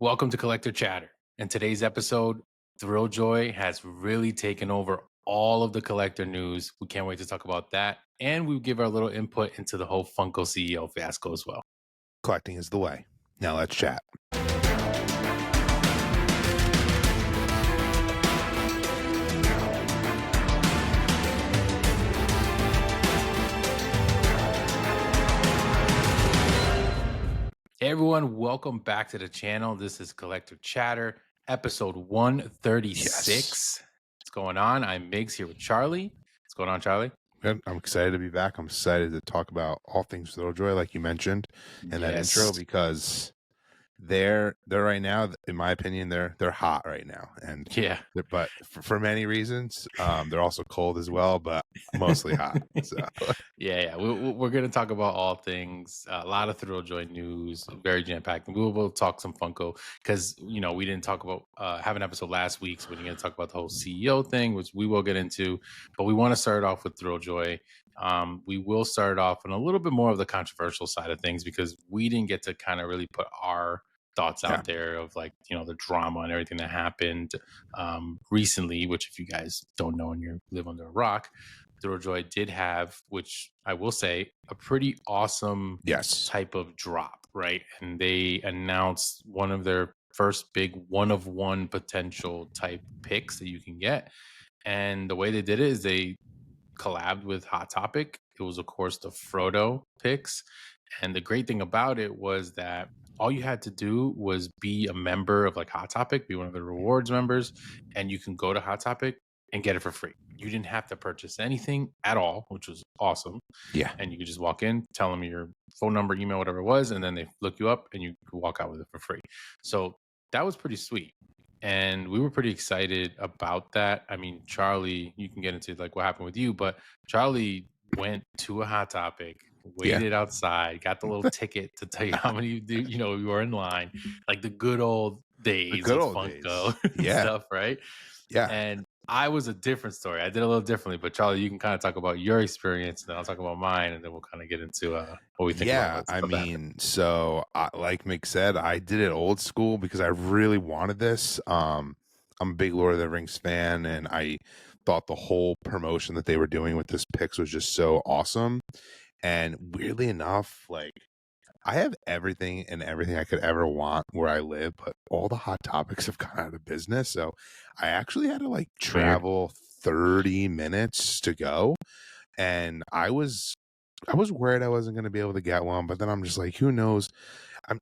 Welcome to Collector Chatter. In today's episode, Thrilljoy has really taken over all of the collector news. We can't wait to talk about that. And we give our little input into the whole Funko CEO fiasco as well. Collecting is the way. Now let's chat. Hey everyone, welcome back to the channel. This is Collector Chatter, episode 136. Yes. What's going on? I'm Migs here with Charlie. What's going on, Charlie? I'm excited to be back. I'm excited to talk about all things Thrilljoy, like you mentioned in that intro, because they're right now, in my opinion, they're hot right now, and but for many reasons, they're also cold as well, but mostly hot. So we're gonna talk about all things, a lot of Thrilljoy news, very jam-packed. We will talk some Funko because we didn't talk about have an episode last week, so we're gonna talk about the whole CEO thing, which we will get into, but we want to start off with Thrilljoy. We will start off on a little bit more of the controversial side of things because we didn't get to kind of really put our thoughts out there of the drama and everything that happened recently, which if you guys don't know and you live under a rock, Thrilljoy did have, which I will say, a pretty awesome type of drop, right? And they announced one of their first big one-of-one potential type picks that you can get. And the way they did it is they collabed with Hot Topic. It was, of course, the Frodo PIX. And the great thing about it was that all you had to do was be a member of Hot Topic, be one of the rewards members, and you can go to Hot Topic and get it for free. You didn't have to purchase anything at all, which was awesome. Yeah. And you could just walk in, tell them your phone number, email, whatever it was, and then they look you up and you could walk out with it for free. So that was pretty sweet. And we were pretty excited about that. I mean, Charlie, you can get into what happened with you, but Charlie went to a Hot Topic, waited outside, got the little ticket to tell you how many you were in line, like the good old days of Funko stuff, right? Yeah. And I was a different story. I did a little differently, but Charlie, you can kind of talk about your experience, and then I'll talk about mine, and then we'll kind of get into what we think. Yeah, I mean, so like Mick said, I did it old school because I really wanted this. I'm a big Lord of the Rings fan, and I thought the whole promotion that they were doing with this PIX was just so awesome. And weirdly enough, I have everything I could ever want where I live, but all the Hot Topics have gone out of business. So I actually had to travel 30 minutes to go. And I was worried I wasn't going to be able to get one, but then I'm just like, who knows?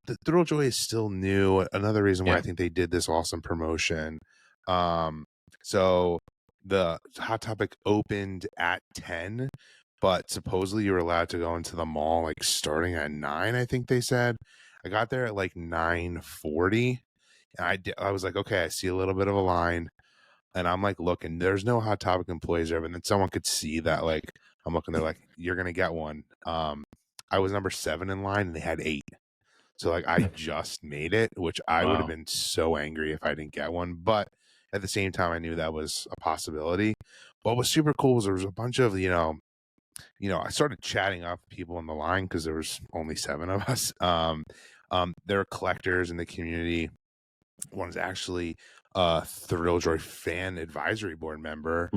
The Thrilljoy is still new. Another reason why I think they did this awesome promotion. So the Hot Topic opened at 10. But supposedly you were allowed to go into the mall starting at 9, I think they said. I got there at 9:40. And I was like, okay, I see a little bit of a line. And I'm looking, there's no Hot Topic employees there. But then someone could see that I'm looking, they're like, you're gonna get one. I was number 7 in line and they had 8. So I just made it, which I would have been so angry if I didn't get one. But at the same time, I knew that was a possibility. What was super cool was there was a bunch of, I started chatting up people in the line because there was only 7 of us. There are collectors in the community. One is actually a Thrilljoy fan advisory board member.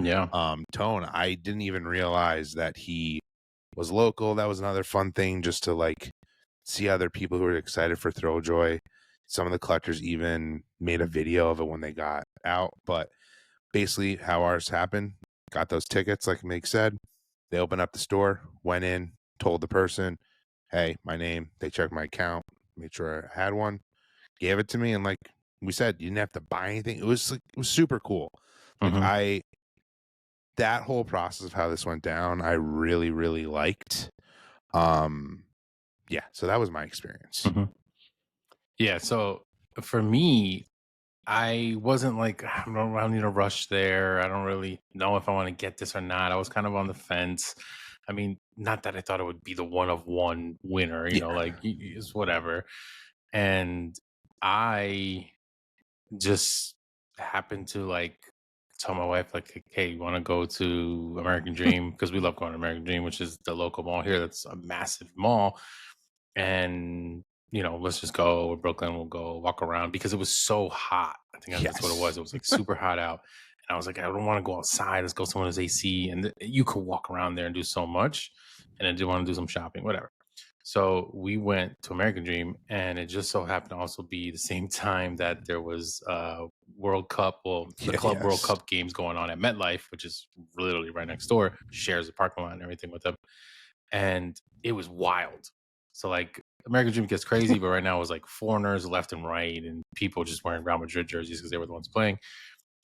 Tone. I didn't even realize that he was local. That was another fun thing, just to see other people who were excited for Thrilljoy. Some of the collectors even made a video of it when they got out. But basically, how ours happened, got those tickets, like Meg said. They opened up the store, went in, told the person, hey, my name. They checked my account, made sure I had one, gave it to me. And like we said, you didn't have to buy anything. It was super cool. That whole process of how this went down, I really, really liked. So that was my experience. Yeah. So for me, I wasn't I don't need to rush there. I don't really know if I want to get this or not. I was kind of on the fence. I mean, not that I thought it would be the one-of-one winner, it's whatever. And I just happened to tell my wife, hey, you want to go to American Dream? Because we love going to American Dream, which is the local mall here. That's a massive mall. And let's just go. Brooklyn, we'll go walk around because it was so hot. I think that's what it was. Yes. It was like super hot out. And I was like, I don't want to go outside. Let's go somewhere with AC. And you could walk around there and do so much. And I did want to do some shopping, whatever. So we went to American Dream, and it just so happened to also be the same time that there was World Cup, the Club World Yes. Cup games going on at MetLife, which is literally right next door, shares the parking lot and everything with them. And it was wild. So like American Dream gets crazy, but right now it was like foreigners left and right, and people just wearing Real Madrid jerseys because they were the ones playing.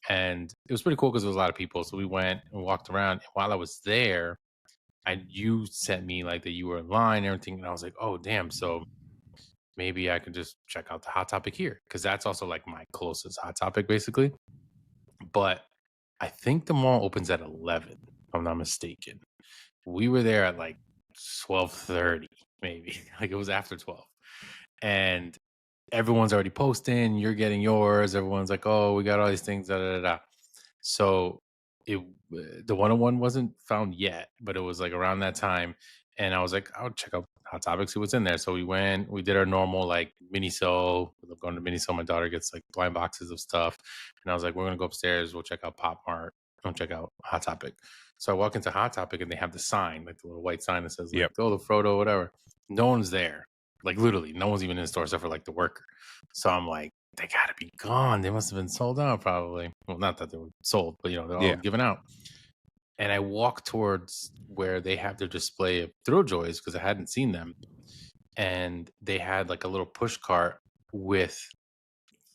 And it was pretty cool because there was a lot of people. So we went and walked around. And while I was there, you sent me like that you were in line and everything, and I was like, oh damn, so maybe I could just check out the Hot Topic here because that's also like my closest Hot Topic basically. But I think the mall opens at 11, if I'm not mistaken. We were there at like 12:30, maybe. Like it was after 12, and everyone's already posting. You're getting yours. Everyone's like, oh, we got all these things. Da da da. Da. So the 101 wasn't found yet, but it was like around that time, and I was like, I'll check out Hot Topic, see what's in there. So we went, we did our normal like mini-so. We love going to mini-so. My daughter gets like blind boxes of stuff, and I was like, we're gonna go upstairs. We'll check out Pop Mart. Don't check out Hot Topic. So I walk into Hot Topic, and they have the sign, like the little white sign that says like, Yep. "Oh, the Frodo, whatever." No one's there. Like literally, no one's even in the store except for like the worker. So I'm like, they gotta be gone. They must have been sold out, probably. Well, not that they were sold, but they're all Yeah. given out. And I walk towards where they have their display of Thrilljoys because I hadn't seen them, and they had like a little push cart with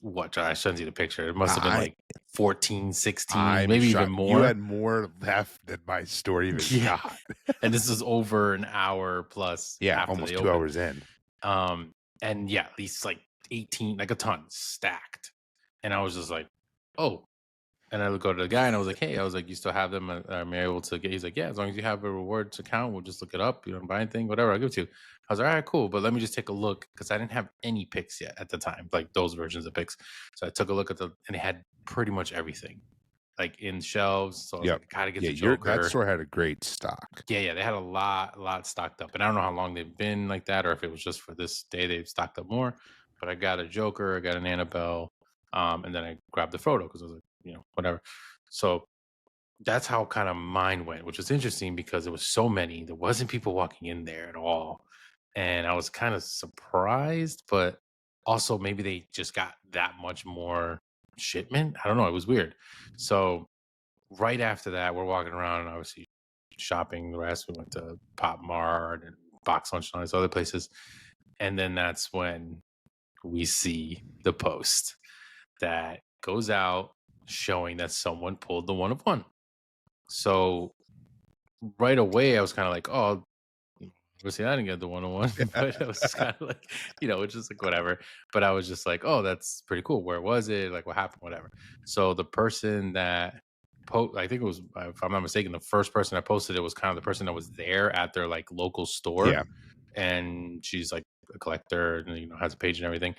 what I shouldn't see the picture. It must have been I like 14, 16, I'm maybe even shocked. You more. had more left than my store even Yeah. got. And this is over an hour plus Yeah, after almost they 2 opened. hours in. And yeah, at least like 18, like a ton stacked. And I was just like, oh. And I would go to the guy and I was like, hey, I was like, you still have them? Am I able to get? He's like, yeah, as long as you have a rewards account, we'll just look it up. You don't buy anything, whatever, I'll give it to you. I was like, all right, cool. But let me just take a look because I didn't have any picks yet at the time, like those versions of picks. So I took a look at and it had pretty much everything like in shelves. So I was Yep. like, I gotta get Yeah, the Joker. that store had a great stock. Yeah, they had a lot stocked up. And I don't know how long they've been like that or if it was just for this day they've stocked up more. But I got a Joker, I got an Annabelle, and then I grabbed the Frodo because I was like, whatever. So that's how kind of mine went, which was interesting because there was so many. There wasn't people walking in there at all. And I was kind of surprised, but also maybe they just got that much more shipment. I don't know. It was weird. So right after that, we're walking around and obviously shopping the rest. We went to Pop Mart and Box Lunch and all these other places. And then that's when we see the post that goes out showing that someone pulled the 1 of 1. So right away, I was kind of like, oh, obviously I didn't get the 101, but it was just kind of like, it's just like whatever. But I was just like, oh, that's pretty cool. Where was it? Like what happened? Whatever. So the person that I think it was, if I'm not mistaken, the first person that posted it was kind of the person that was there at their like local store. Yeah. And she's like a collector and has a page and everything,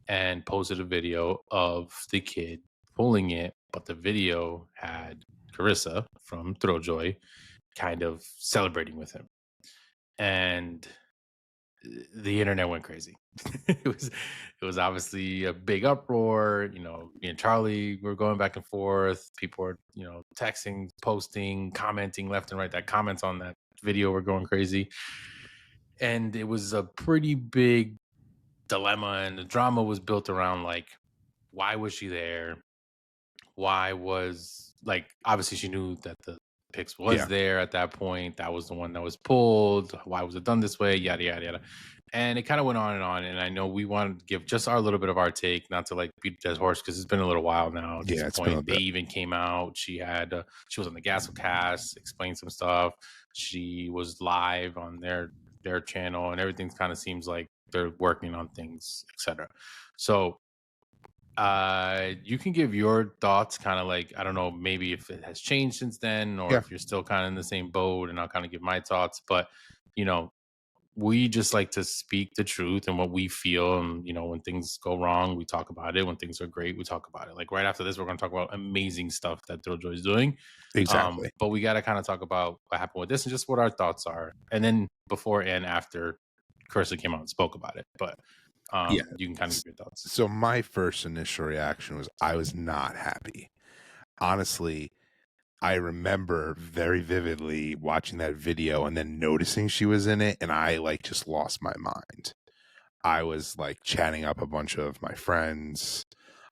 and posted a video of the kid pulling it, but the video had Carissa from Thrilljoy kind of celebrating with him. And the internet went crazy. it was obviously a big uproar. Me and Charlie were going back and forth. People were, texting, posting, commenting left and right. That comments on that video were going crazy. And it was a pretty big dilemma, and the drama was built around like, why was she there? Why was like, obviously she knew that the Pix was there at that point. That was the one that was pulled. Why was it done this way? Yada yada yada. And it kind of went on and on. And I know we wanted to give just our little bit of our take, not to like beat a dead horse because it's been a little while now. At this point, they even came out. She was on the Gasolcast, explained some stuff. She was live on their channel, and everything kind of seems like they're working on things, etc. So you can give your thoughts, kind of like, I don't know, maybe if it has changed since then, or if you're still kind of in the same boat, and I'll kind of give my thoughts. But we just like to speak the truth and what we feel, and when things go wrong, we talk about it. When things are great, we talk about it. Like right after this, we're going to talk about amazing stuff that Thrilljoy is doing. Exactly. But we got to kind of talk about what happened with this and just what our thoughts are, and then before and after Carissa came out and spoke about it. But Yeah. You can kind of give your thoughts. So my first initial reaction was I was not happy. Honestly, I remember very vividly watching that video and then noticing she was in it, and I like just lost my mind. I was like chatting up a bunch of my friends,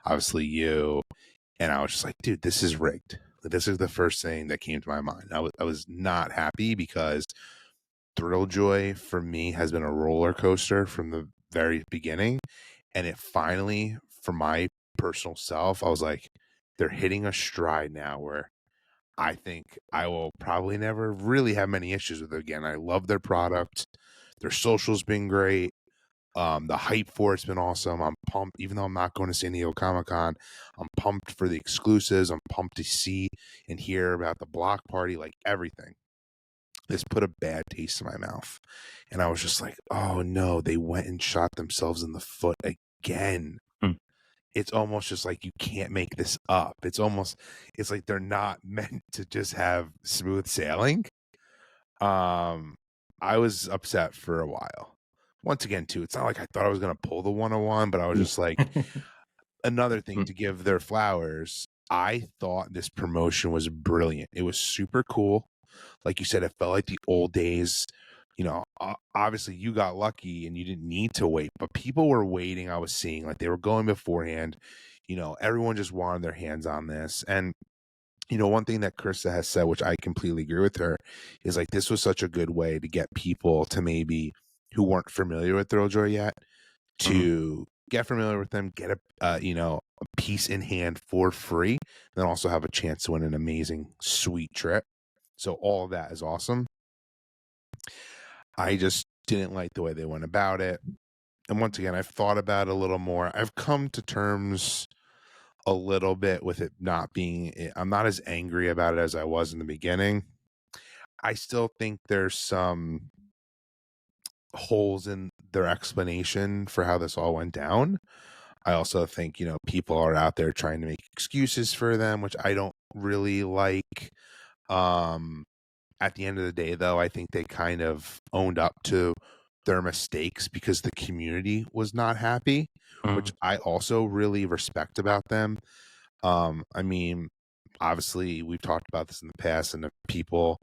obviously you, and I was just like, dude, this is rigged. This is the first thing that came to my mind. I was not happy because Thrilljoy for me has been a roller coaster from the very beginning. And it finally, for my personal self, I was like, they're hitting a stride now where I think I will probably never really have many issues with it again. I love their product. Their social's been great. The hype for it's been awesome. I'm pumped, even though I'm not going to San Diego Comic-Con. I'm pumped for the exclusives. I'm pumped to see and hear about the block party, like everything. This put a bad taste in my mouth. And I was just like, oh no, they went and shot themselves in the foot again. Hmm. It's almost just like you can't make this up. It's like they're not meant to just have smooth sailing. I was upset for a while. Once again, too, it's not like I thought I was gonna pull the 101, but I was just like, another thing to give their flowers. I thought this promotion was brilliant. It was super cool. Like you said, it felt like the old days. You know, obviously you got lucky and you didn't need to wait, but people were waiting. I was seeing like they were going beforehand. You know, everyone just wanted their hands on this. And, you know, one thing that Krista has said, which I completely agree with her, is like this was such a good way to get people to maybe who weren't familiar with Thrilljoy yet to get familiar with them, get a piece in hand for free, and then also have a chance to win an amazing, sweet trip. So all of that is awesome. I just didn't like the way they went about it. And once again, I've thought about it a little more. I've come to terms a little bit with it not being, I'm not as angry about it as I was in the beginning. I still think there's some holes in their explanation for how this all went down. I also think, you know, people are out there trying to make excuses for them, which I don't really like. At the end of the day, though, I think they kind of owned up to their mistakes because the community was not happy, which I also really respect about them. I mean, obviously, we've talked about this in the past, and the people,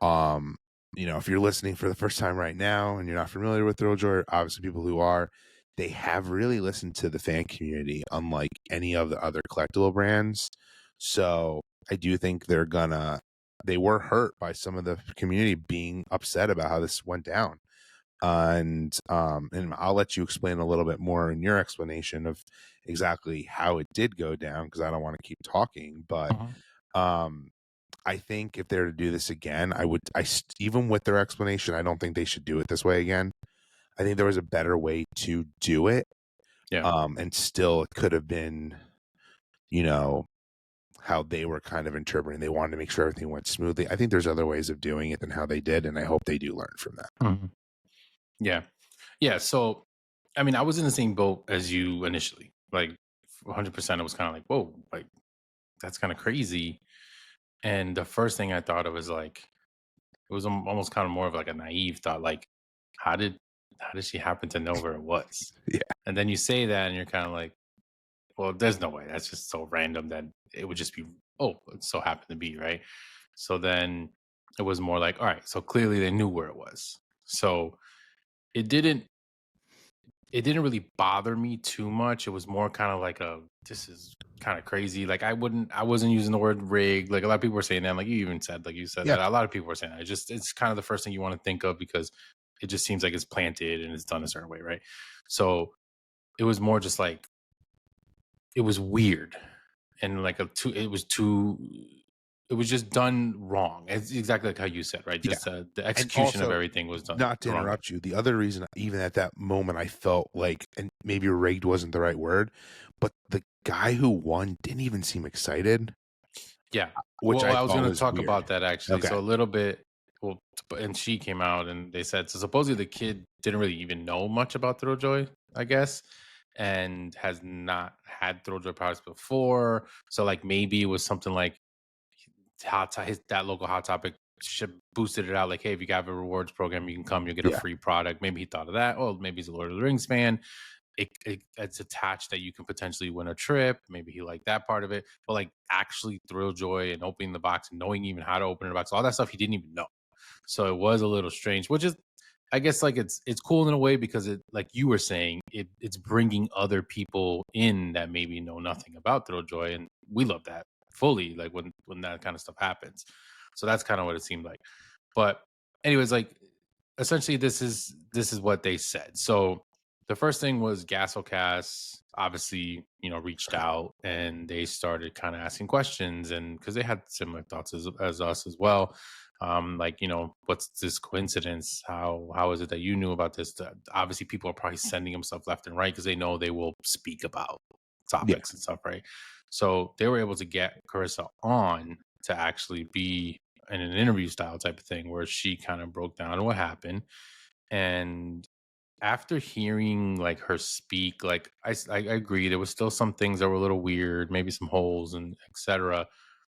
you know, if you're listening for the first time right now and you're not familiar with Thrilljoy, obviously people who are, they have really listened to the fan community, unlike any of the other collectible brands. So I do think they were hurt by some of the community being upset about how this went down. And I'll let you explain a little bit more in your explanation of exactly how it did go down, because I don't want to keep talking. But I think if they're to do this again, even with their explanation, I don't think they should do it this way again. I think there was a better way to do it. Yeah. And still it could have been, you know, how they were kind of interpreting. They wanted to make sure everything went smoothly. I think there's other ways of doing it than how they did, and I hope they do learn from that. Yeah. Yeah. So, I mean, I was in the same boat as you initially. Like, 100%, it was kind of like, whoa, like, that's kind of crazy. And the first thing I thought of was like, it was almost kind of more of like a naive thought, like, how did she happen to know where it was? Yeah. And then you say that, and you're kind of like, well, there's no way. That's just so random that it would just be, oh, it so happened to be, right? So then it was more like, all right, so clearly they knew where it was. So it didn't really bother me too much. It was more kind of like this is kind of crazy. Like I wasn't using the word rig. Like a lot of people were saying that. Like you said Yeah. that. A lot of people were saying that. It's kind of the first thing you want to think of because it just seems like it's planted and it's done a certain way, right? So it was more just like it was weird and like it was just done wrong. It's exactly like how you said, right? Yeah. Just the execution of also, everything was done not to the wrong way. interrupt you, the other reason, even at that moment, I felt like, and maybe rigged wasn't the right word, but the guy who won didn't even seem excited, Yeah. which Well, I I was thought going to was talk weird. about that actually. Okay. So a little bit. Well, and she came out and they said so. Supposedly the kid didn't really even know much about Thrilljoy, I guess, and has not had Thrilljoy products before. So like maybe it was something like that local Hot Topic should boosted it out. Like, hey, if you have a rewards program, you can come, you'll get a Yeah. free product. Maybe he thought of that. Oh, maybe he's a Lord of the Rings fan. it's attached that you can potentially win a trip. Maybe he liked that part of it, but like actually Thrilljoy and opening the box and knowing even how to open the box, all that stuff he didn't even know. So it was a little strange, which is, I guess, like it's cool in a way because it, like you were saying, it's bringing other people in that maybe know nothing about Thrilljoy, and we love that fully. Like when that kind of stuff happens, so that's kind of what it seemed like. But anyways, like essentially, this is what they said. So the first thing was Gasolcast obviously, reached out and they started kind of asking questions, and because they had similar thoughts as us as well. Like, what's this coincidence? How is it that you knew about this? Obviously, people are probably sending them stuff left and right because they know they will speak about Yeah. topics and stuff, right? So they were able to get Carissa on to actually be in an interview style type of thing where she kind of broke down what happened. And after hearing like her speak, like I agree, there was still some things that were a little weird, maybe some holes and etc.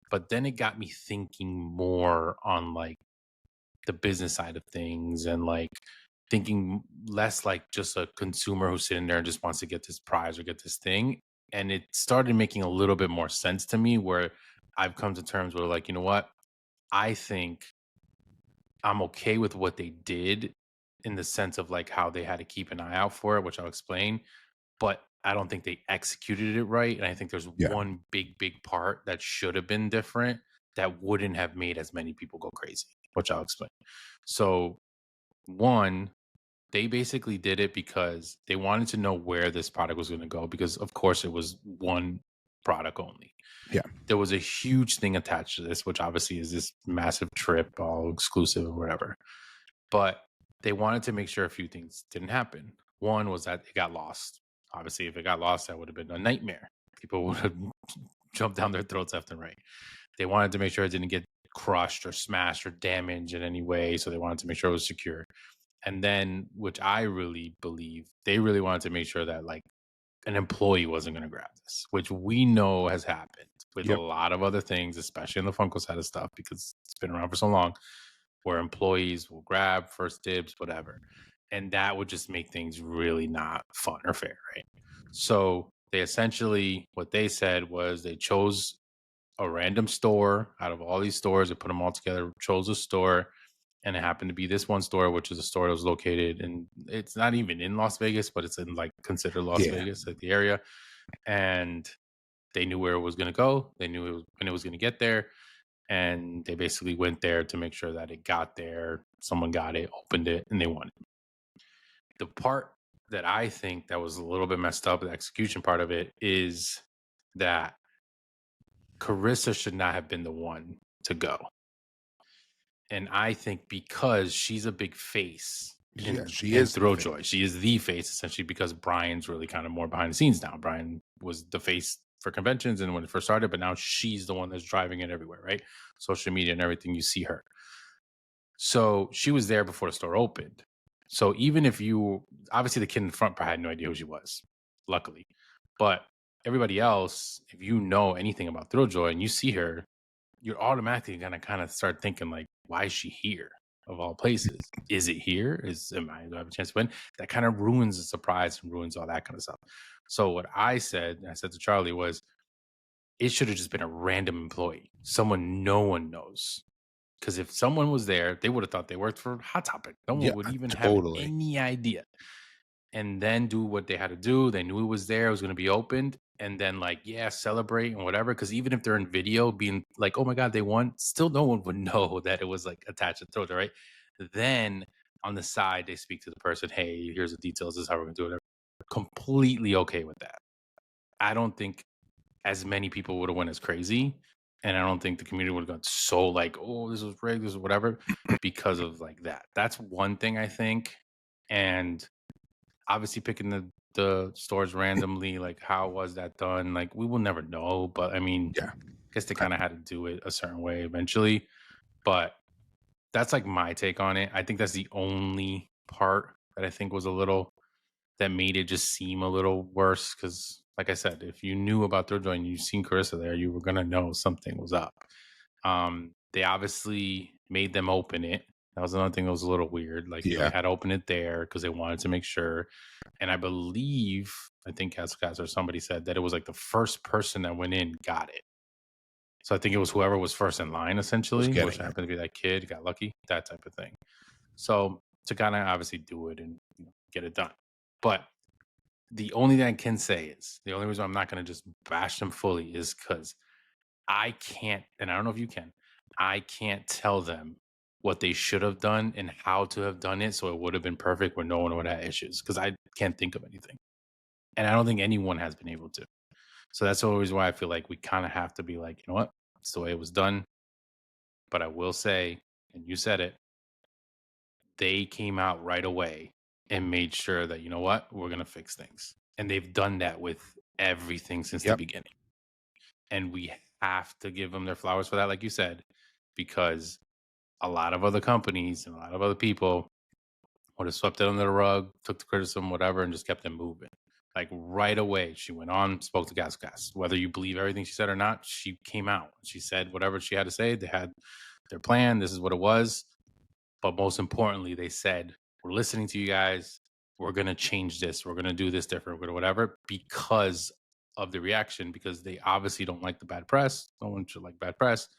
But then it got me thinking more on like the business side of things, and like thinking less like just a consumer who's sitting there and just wants to get this prize or get this thing. And it started making a little bit more sense to me, where I've come to terms with like, you know what? I think I'm okay with what they did in the sense of like how they had to keep an eye out for it, which I'll explain. But I don't think they executed it right. And I think there's Yeah. one big part that should have been different that wouldn't have made as many people go crazy, which I'll explain. So, one, they basically did it because they wanted to know where this product was going to go, because, of course, it was one product only. Yeah. There was a huge thing attached to this, which obviously is this massive trip, all exclusive or whatever. But they wanted to make sure a few things didn't happen. One was that it got lost. Obviously, if it got lost, that would have been a nightmare. People would have jumped down their throats left and right. They wanted to make sure it didn't get crushed or smashed or damaged in any way. So they wanted to make sure it was secure. And then, which I really believe, they really wanted to make sure that like an employee wasn't going to grab this, which we know has happened with a Yep. lot of other things, especially in the Funko side of stuff, because it's been around for so long, where employees will grab first dibs, whatever. And that would just make things really not fun or fair, right? So they essentially, what they said was they chose a random store out of all these stores. They put them all together, chose a store, and it happened to be this one store, which is a store that was located in, it's not even in Las Vegas, but it's in like considered Las Yeah. Vegas, like the area. And they knew where it was going to go. They knew when it was going to get there. And they basically went there to make sure that it got there. Someone got it, opened it, and they won it. The part that I think that was a little bit messed up, the execution part of it, is that Carissa should not have been the one to go. And I think because she's a big face Yeah, she in is the Thrilljoy, face. she is the face essentially, because Brian's really kind of more behind the scenes now. Brian was the face for conventions and when it first started, but now she's the one that's driving it everywhere, right? Social media and everything, you see her. So she was there before the store opened. So even if you, obviously the kid in the front probably had no idea who she was, luckily. But everybody else, if you know anything about Thrilljoy and you see her, you're automatically gonna kind of start thinking like, why is she here? Of all places, is it here? Do I have a chance to win? That kind of ruins the surprise and ruins all that kind of stuff. So what I said to Charlie was, it should have just been a random employee, someone no one knows. Because if someone was there, they would have thought they worked for Hot Topic. No one Yeah, would even have totally. any idea. And then do what they had to do. They knew it was there, it was going to be opened. And then, like, yeah, celebrate and whatever. Because even if they're in video being like, oh my God, they won, still no one would know that it was like attached to Thrilljoy, right? Then on the side, they speak to the person, hey, here's the details, this is how we're going to do it. Completely okay with that. I don't think as many people would have went as crazy. And I don't think the community would have gone so like, oh, this was rigged, this is whatever, because of like that. That's one thing I think. And obviously picking the stores randomly, like how was that done? Like we will never know. But I mean, Yeah. I guess they kind of had to do it a certain way eventually. But that's like my take on it. I think that's the only part that I think was a little, that made it just seem a little worse. Because, like I said, if you knew about Thrilljoy and you've seen Carissa there, you were gonna know something was up. They obviously made them open it, That was another thing that was a little weird. Like, you know, they Yeah. had to open it there because they wanted to make sure. And I believe, I think Cascas or somebody said that it was like the first person that went in got it. So I think it was whoever was first in line, Was essentially, which getting it. happened to be that kid, got lucky, that type of thing. So to kind of obviously do it and, you know, get it done. But the only thing I can say is the only reason I'm not going to just bash them fully is because I can't, and I don't know if you can, I can't tell them what they should have done and how to have done it so it would have been perfect where no one would have issues because I can't think of anything. And I don't think anyone has been able to. So that's always why I feel like we kind of have to be like, you know what? It's the way it was done. But I will say, and you said it, they came out right away and made sure that, you know what, we're going to fix things. And they've done that with everything since the Yep. beginning. And we have to give them their flowers for that, like you said, because a lot of other companies and a lot of other people would have swept it under the rug, took the criticism, whatever, and just kept them moving. Like right away, she went on, spoke to Gas. Whether you believe everything she said or not, she came out. She said whatever she had to say. They had their plan. This is what it was. But most importantly, they said, we're listening to you guys. We're going to change this. We're going to do this different. We're going to whatever because of the reaction, because they obviously don't like the bad press. No one should like bad press,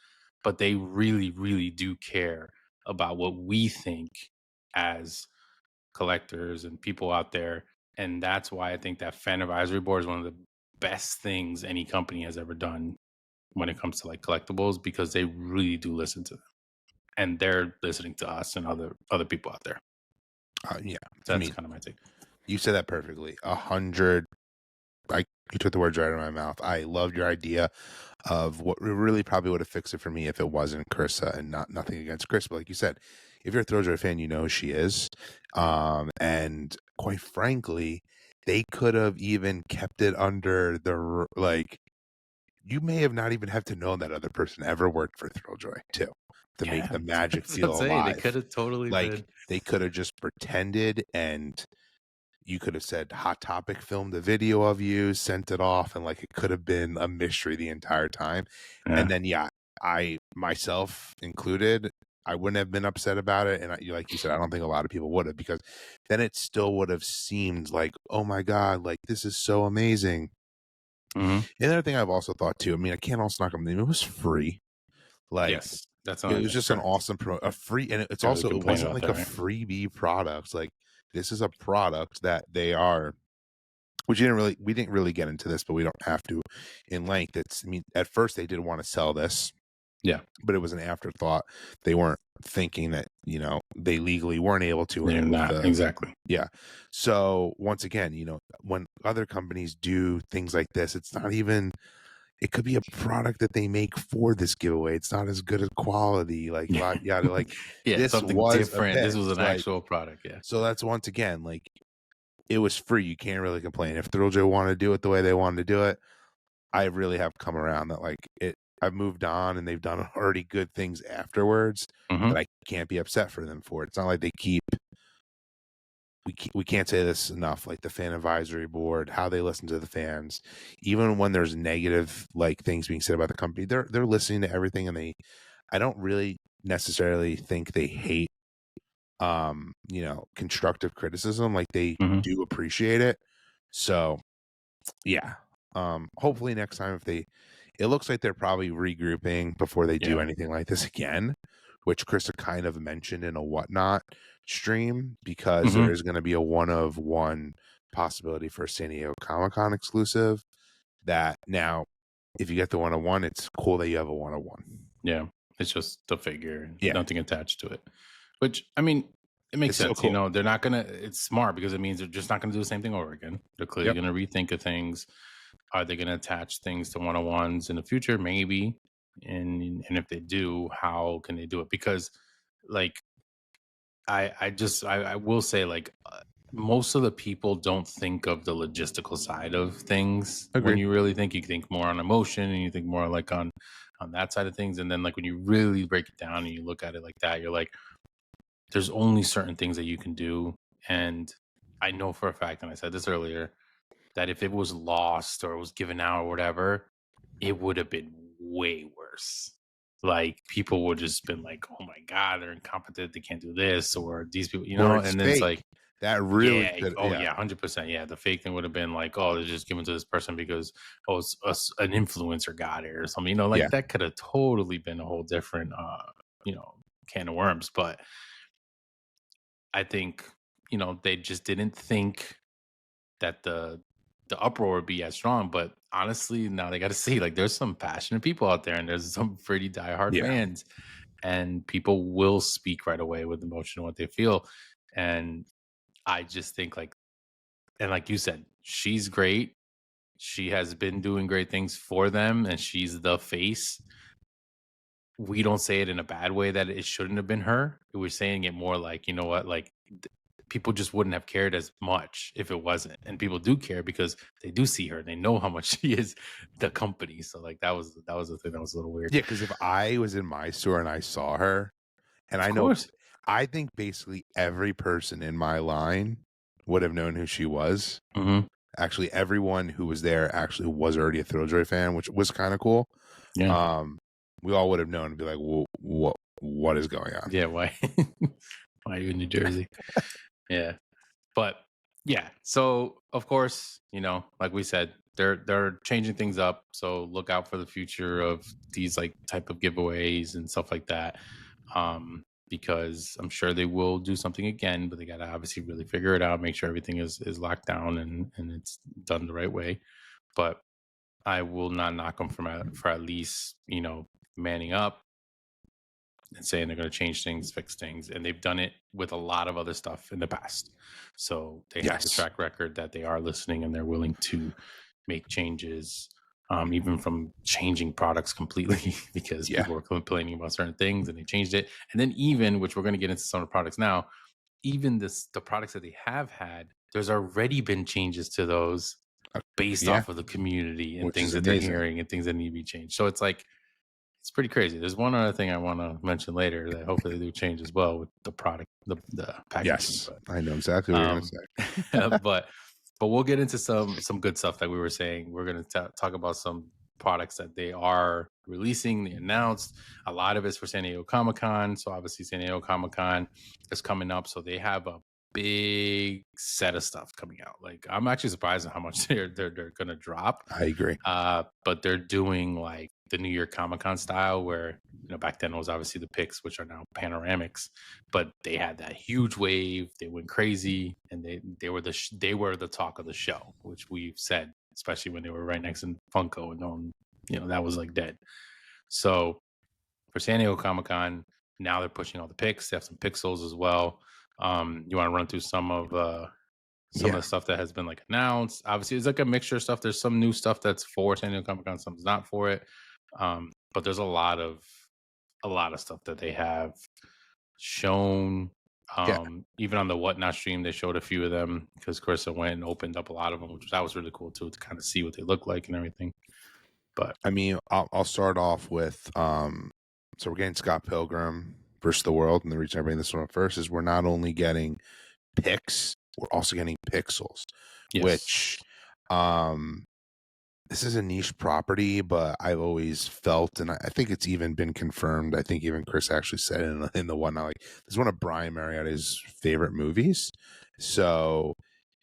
but they really, really do care about what we think as collectors and people out there. And that's why I think that fan advisory board is one of the best things any company has ever done when it comes to like collectibles, because they really do listen to them and they're listening to us and other people out there. Yeah. So I that's mean, kind of my take. you said that perfectly. 100. You took the words right out of my mouth. I loved your idea of what really probably would have fixed it for me if it wasn't Carissa, and nothing against Chris, but like you said, if you're a Thrilljoy fan, you know who she is. And quite frankly, they could have even kept it under the like. You may have not even have to know that other person ever worked for Thrilljoy too, to make Yeah, the magic that's what I'm feel saying. They alive. could have totally Like been. they could have just pretended, and you could have said Hot Topic filmed a video of you, sent it off, and like it could have been a mystery the entire time. And Yeah. then yeah, I myself included, I wouldn't have been upset about it. And like you said, I don't think a lot of people would have, because then it still would have seemed like, oh my God, like this is so amazing. Mm-hmm. Another thing I've also thought too, I mean, I can't also knock them, it was free. Like Yes, that's it another was thing. just an Correct. awesome a free, and it's They're really also, it complaining wasn't about like that, a right? freebie product. Like this is a product that they are, which we didn't really get into this, but we don't have to in length. It's, I mean, at first they did want to sell this, Yeah, but it was an afterthought. They weren't thinking that, you know, they legally weren't able to, they're and with not the, exactly. yeah. So once again, you know, when other companies do things like this, it's not even, it could be a product that they make for this giveaway. It's not as good as quality, like Yeah, yada. Like yeah, this something was a different. This PIX, was an like, actual product. Yeah. so that's once again, like, it was free. You can't really complain. If Thrilljoy wanted to do it the way they wanted to do it, I really have come around that like it. I've moved on, and they've done already good things afterwards Mm-hmm. that I can't be upset for them for. It's not like they keep. We can't say this enough. Like the fan advisory board, how they listen to the fans, even when there's negative like things being said about the company, they're listening to everything, and they. I don't really necessarily think they hate you know, constructive criticism. Like they Mm-hmm. do appreciate it. So yeah. Hopefully next time, if they, it looks like they're probably regrouping before they do Yeah. anything like this again, which Krista kind of mentioned in a whatnot stream, because there Mm-hmm. is going to be a 1 of 1 possibility for a San Diego Comic-Con exclusive. That now, if you get the 1 of 1, it's cool that you have a 1 of 1. Yeah. It's just the figure, Yeah, nothing attached to it. Which I mean, it makes it's so sense. You cool. know, they're not gonna. It's smart because it means they're just not gonna do the same thing over again. They're clearly Yep. gonna rethink of things. Are they gonna attach things to 101s in the future? Maybe. And if they do, how can they do it? Because like I will say like most of the people don't think of the logistical side of things when Agreed. you really think. You think more on emotion and you think more like on that side of things, and then like when you really break it down and you look at it like that, you're like, there's only certain things that you can do. And I know for a fact, and I said this earlier, that if it was lost or it was given out or whatever, it would have been way worse. like people would just been like, "Oh my god, they're incompetent. They can't do this," or these people, Or it's and then it's fake. like, That really yeah, could, oh yeah. yeah, 100%. Yeah, the fake thing would have been like, "Oh, they're just giving to this person because an influencer got it or something." Yeah. Like that could have totally been a whole different, can of worms. But I think they just didn't think that the uproar would be as strong. But honestly, now they got to see, like, there's some passionate people out there, and there's some pretty diehard Yeah. fans, and people will speak right away with emotion what they feel. And I just think, like, and like you said, she's great. She has been doing great things for them, and she's the face. We don't say it in a bad way that it shouldn't have been her. We're saying it more like, you know what, like, people just wouldn't have cared as much if it wasn't. And people do care because they do see her. They know how much she is the company. So like that was the thing that was a little weird. Yeah, because if I was in my store and I saw her, and Of I know, course. I think basically every person in my line would have known who she was. Hmm. Actually, everyone who was there actually was already a Thrilljoy fan, which was kind of cool. Yeah. We all would have known and be like, well, what is going on? Yeah. Why? Why are you in New Jersey? Yeah. But yeah, so of course, like we said, they're changing things up. So look out for the future of these like type of giveaways and stuff like that. Because I'm sure they will do something again, but they gotta obviously really figure it out, make sure everything is locked down and it's done the right way. But I will not knock them for at least, manning up and saying they're going to change things, fix things, and they've done it with a lot of other stuff in the past. So they have the Yes. track record that they are listening and they're willing to make changes, even from changing products completely because Yeah. people were complaining about certain things and they changed it. And then even, which we're going to get into some of the products now, even the products that they have had, there's already been changes to those based Yeah. off of the community and Which things is that they're amazing. hearing and things that need to be changed. So it's like it's pretty crazy. There's one other thing I want to mention later that hopefully they do change as well with the product, the packaging. Yes. But I know exactly what you're going to say. but we'll get into some good stuff like we were saying. We're going to talk about some products that they are releasing. They announced a lot of it's for San Diego Comic-Con. So obviously San Diego Comic-Con is coming up. So they have a big set of stuff coming out. Like I'm actually surprised at how much they're going to drop. I agree. But they're doing like the New York Comic-Con style where back then it was obviously the PIX, which are now panoramics, but they had that huge wave. They went crazy, and they were the talk of the show, which we've said, especially when they were right next to Funko, and no one, that was like dead. So for San Diego Comic-Con, now they're pushing all the PIX. They have some pixels as well. You want to run through some of the stuff that has been like announced. Obviously, it's like a mixture of stuff. There's some new stuff that's for San Diego Comic-Con, some's not for it. But there's a lot of stuff that they have shown. Yeah. Even on the Whatnot stream, they showed a few of them because Carissa went and opened up a lot of them, which that was really cool too, to kind of see what they look like and everything. But I mean, I'll start off with so we're getting Scott Pilgrim versus the World, and the reason I bring this one up first is we're not only getting PIX, we're also getting pixels, yes. which this is a niche property, but I've always felt, and I think it's even been confirmed. I think even Chris actually said it in the Whatnot, like this is one of Brian Mariotta's favorite movies. So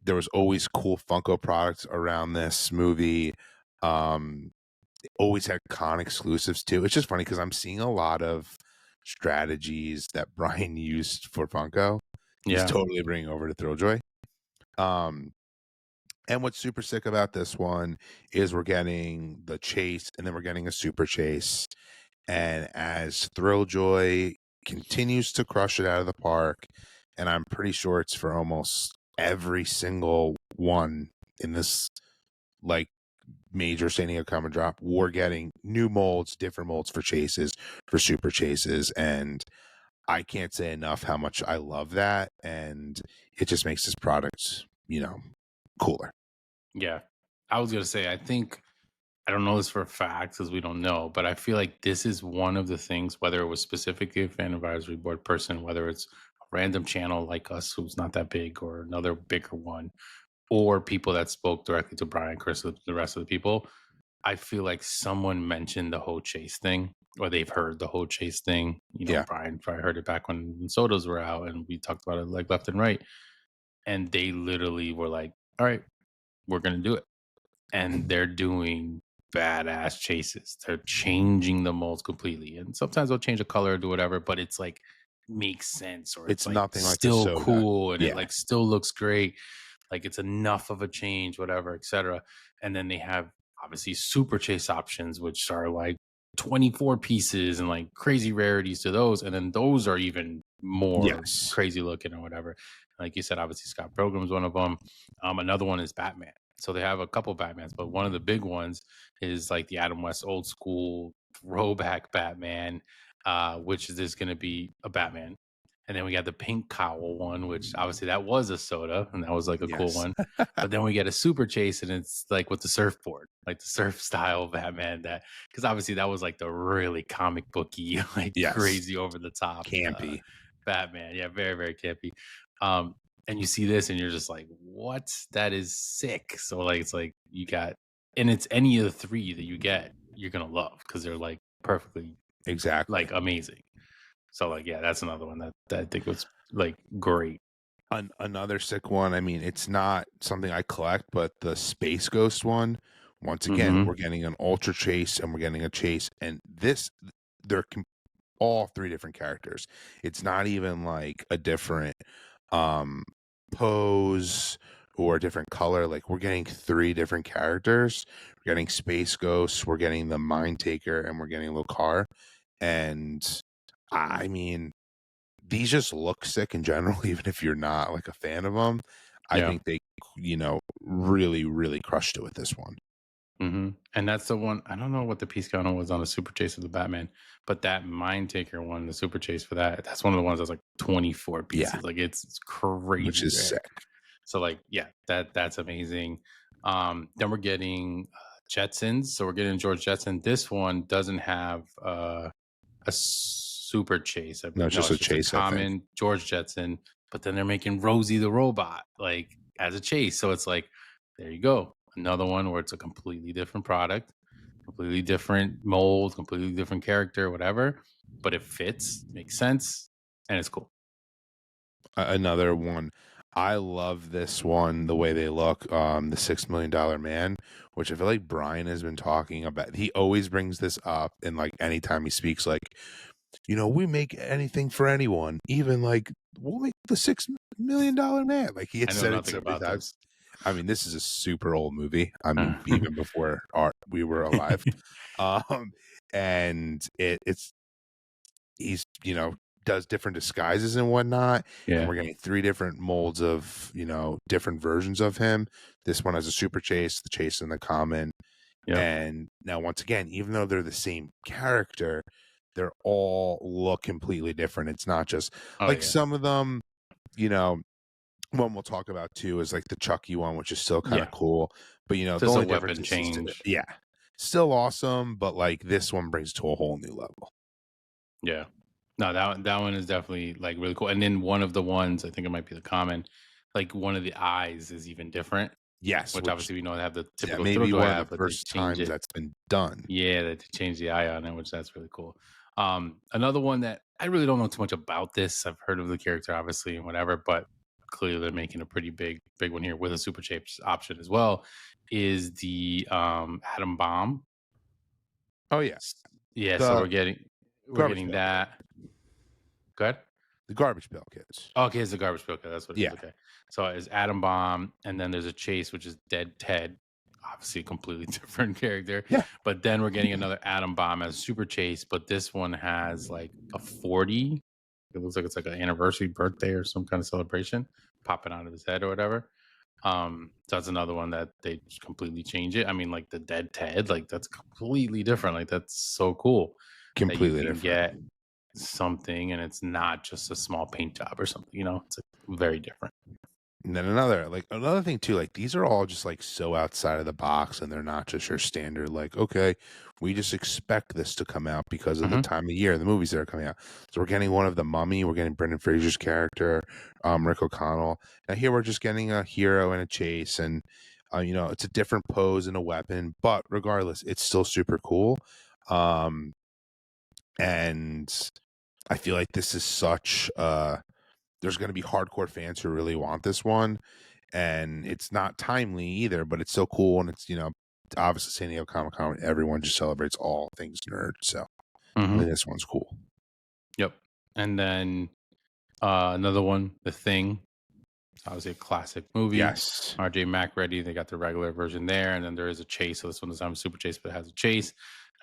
there was always cool Funko products around this movie. Always had con exclusives too. It's just funny because I'm seeing a lot of strategies that Brian used for Funko. He's totally bringing over to Thrilljoy. And what's super sick about this one is we're getting the chase, and then we're getting a super chase. And as Thrilljoy continues to crush it out of the park, and I'm pretty sure it's for almost every single one in this like major San Diego Comic drop, we're getting new molds, different molds for chases, for super chases, and I can't say enough how much I love that, and it just makes this product, cooler. Yeah, I was gonna say, I don't know this for a fact because we don't know, but I feel like this is one of the things, whether it was specifically a fan advisory board person, whether it's a random channel like us who's not that big or another bigger one, or people that spoke directly to Brian, Chris, the rest of the people. I feel like someone mentioned the whole chase thing or they've heard the whole chase thing. You know, Yeah. Brian probably heard it back when sodas were out, and we talked about it like left and right. And they literally were like, "All right, we're gonna do it." And they're doing badass chases. They're changing the molds completely, and sometimes they'll change a color or do whatever, but it's like makes sense, or it's It's like nothing like the still soda. cool, and it Yeah. like still looks great. Like it's enough of a change, whatever, etc. And then they have obviously super chase options, which are like 24 pieces and like crazy rarities to those. And then those are even more Yes. crazy looking or whatever. Like you said, obviously Scott Pilgrim's one of them. Another one is Batman. So they have a couple Batmans, but one of the big ones is like the Adam West old school throwback Batman, which is going to be a Batman. And then we got the pink cowl one, which obviously that was a soda, and that was like a cool Yes. one. But then we get a super chase, and it's like with the surfboard, like the surf style Batman. That because obviously that was like the really comic booky, like Yes. crazy over the top Campy. Batman. Yeah, very very campy. And you see this, and you're just like, "What? That is sick!" So like, it's like you got, and it's any of the three that you get, you're gonna love because they're like perfectly Exactly. like amazing. So like, yeah, that's another one that I think was like great. Another sick one. I mean, it's not something I collect, but the Space Ghost one. Once again, Mm-hmm. we're getting an Ultra Chase and we're getting a Chase, and this they're all three different characters. It's not even like a different um pose or a different color. Like we're getting three different characters. We're getting Space Ghost, we're getting the Mind Taker, and we're getting Lokar. And I mean, these just look sick in general, even if you're not like a fan of them. I Yeah. think they, really, really crushed it with this one. Mm-hmm. And that's the one. I don't know what the piece count was on the super chase of the Batman, but that Mind Taker one, the super chase for that, that's one of the ones that's like 24 Yeah, pieces. Like it's which crazy is rare. sick. So like, yeah, that's amazing. Then we're getting Jetsons. So we're getting George Jetson. This one doesn't have a super chase, I No, believe. it's No, just it's a just a chase, I think. common George Jetson, but then they're making Rosie the robot like as a chase. So it's like, there you go. Another one where it's a completely different product, completely different mold, completely different character, whatever. But it fits, makes sense, and it's cool. Another one. I love this one, the way they look, the $6 Million Man, which I feel like Brian has been talking about. He always brings this up, and like anytime he speaks, like, we make anything for anyone, even like we'll make the $6 Million Man. Like he I had know said it nothing so many about times. this. I mean, this is a super old movie. I mean, even before we were alive. Um, and it's he's does different disguises and whatnot, and Yeah. we're getting three different molds of different versions of him. This one has a super chase, the chase, and the common. Yep. And now, once again, even though they're the same character, they're all look completely different. It's not just Oh like yeah. some of them, you know. One we'll talk about too is like the Chucky one, which is still kind of Yeah. cool. But the Just a only difference weapon is change. yeah, still awesome. But like this one brings it to a whole new level. Yeah. No, that one is definitely like really cool. And then one of the ones, I think it might be the common, like one of the eyes is even different, Yes, which which obviously we know they have the that typical may be Thrilljoy one of eye, the but they first change times it. that's been done. Yeah, they change the eye on it, which that's really cool. Another one that I really don't know too much about this. I've heard of the character, obviously, and whatever, but clearly they're making a pretty big one here with a super chase option as well. Is the atom bomb? Oh yeah, Yeah, so the we're getting Garbage Pail Kid, that. Good. the Garbage Pail Kids. Okay, it's the garbage pail. Okay, that's what it is. Yeah, Okay, so it's Atom Bomb, and then there's a chase, which is Dead Ted. Obviously, a completely different character. yeah, But then we're getting another Atom Bomb as Super Chase, but this one has like a 40. It looks like it's like an anniversary, birthday, or some kind of celebration popping out of his head or whatever. So that's another one that they just completely change it. I mean, like the Dead Ted, like that's completely different. Like that's so cool that you completely can different. get something and it's not just a small paint job or something, it's like very different. And then another thing too, like these are all just like so outside of the box, and they're not just your standard like, okay, we just expect this to come out because of the Hmm. time of year, the movies that are coming out. So we're getting one of the Mummy, we're getting Brendan Fraser's character, Rick O'Connell. Now here we're just getting a hero and a chase, and it's a different pose and a weapon, but regardless, it's still super cool. Um, and I feel like this is such there's going to be hardcore fans who really want this one, and it's not timely either, but it's so cool, and it's, obviously San Diego Comic-Con, everyone just celebrates all things nerd, so I think this one's cool. Yep. And then another one, The Thing. It's obviously a classic movie. Yes. RJ McReady, they got the regular version there, and then there is a chase. So this one doesn't have a super chase, but it has a chase.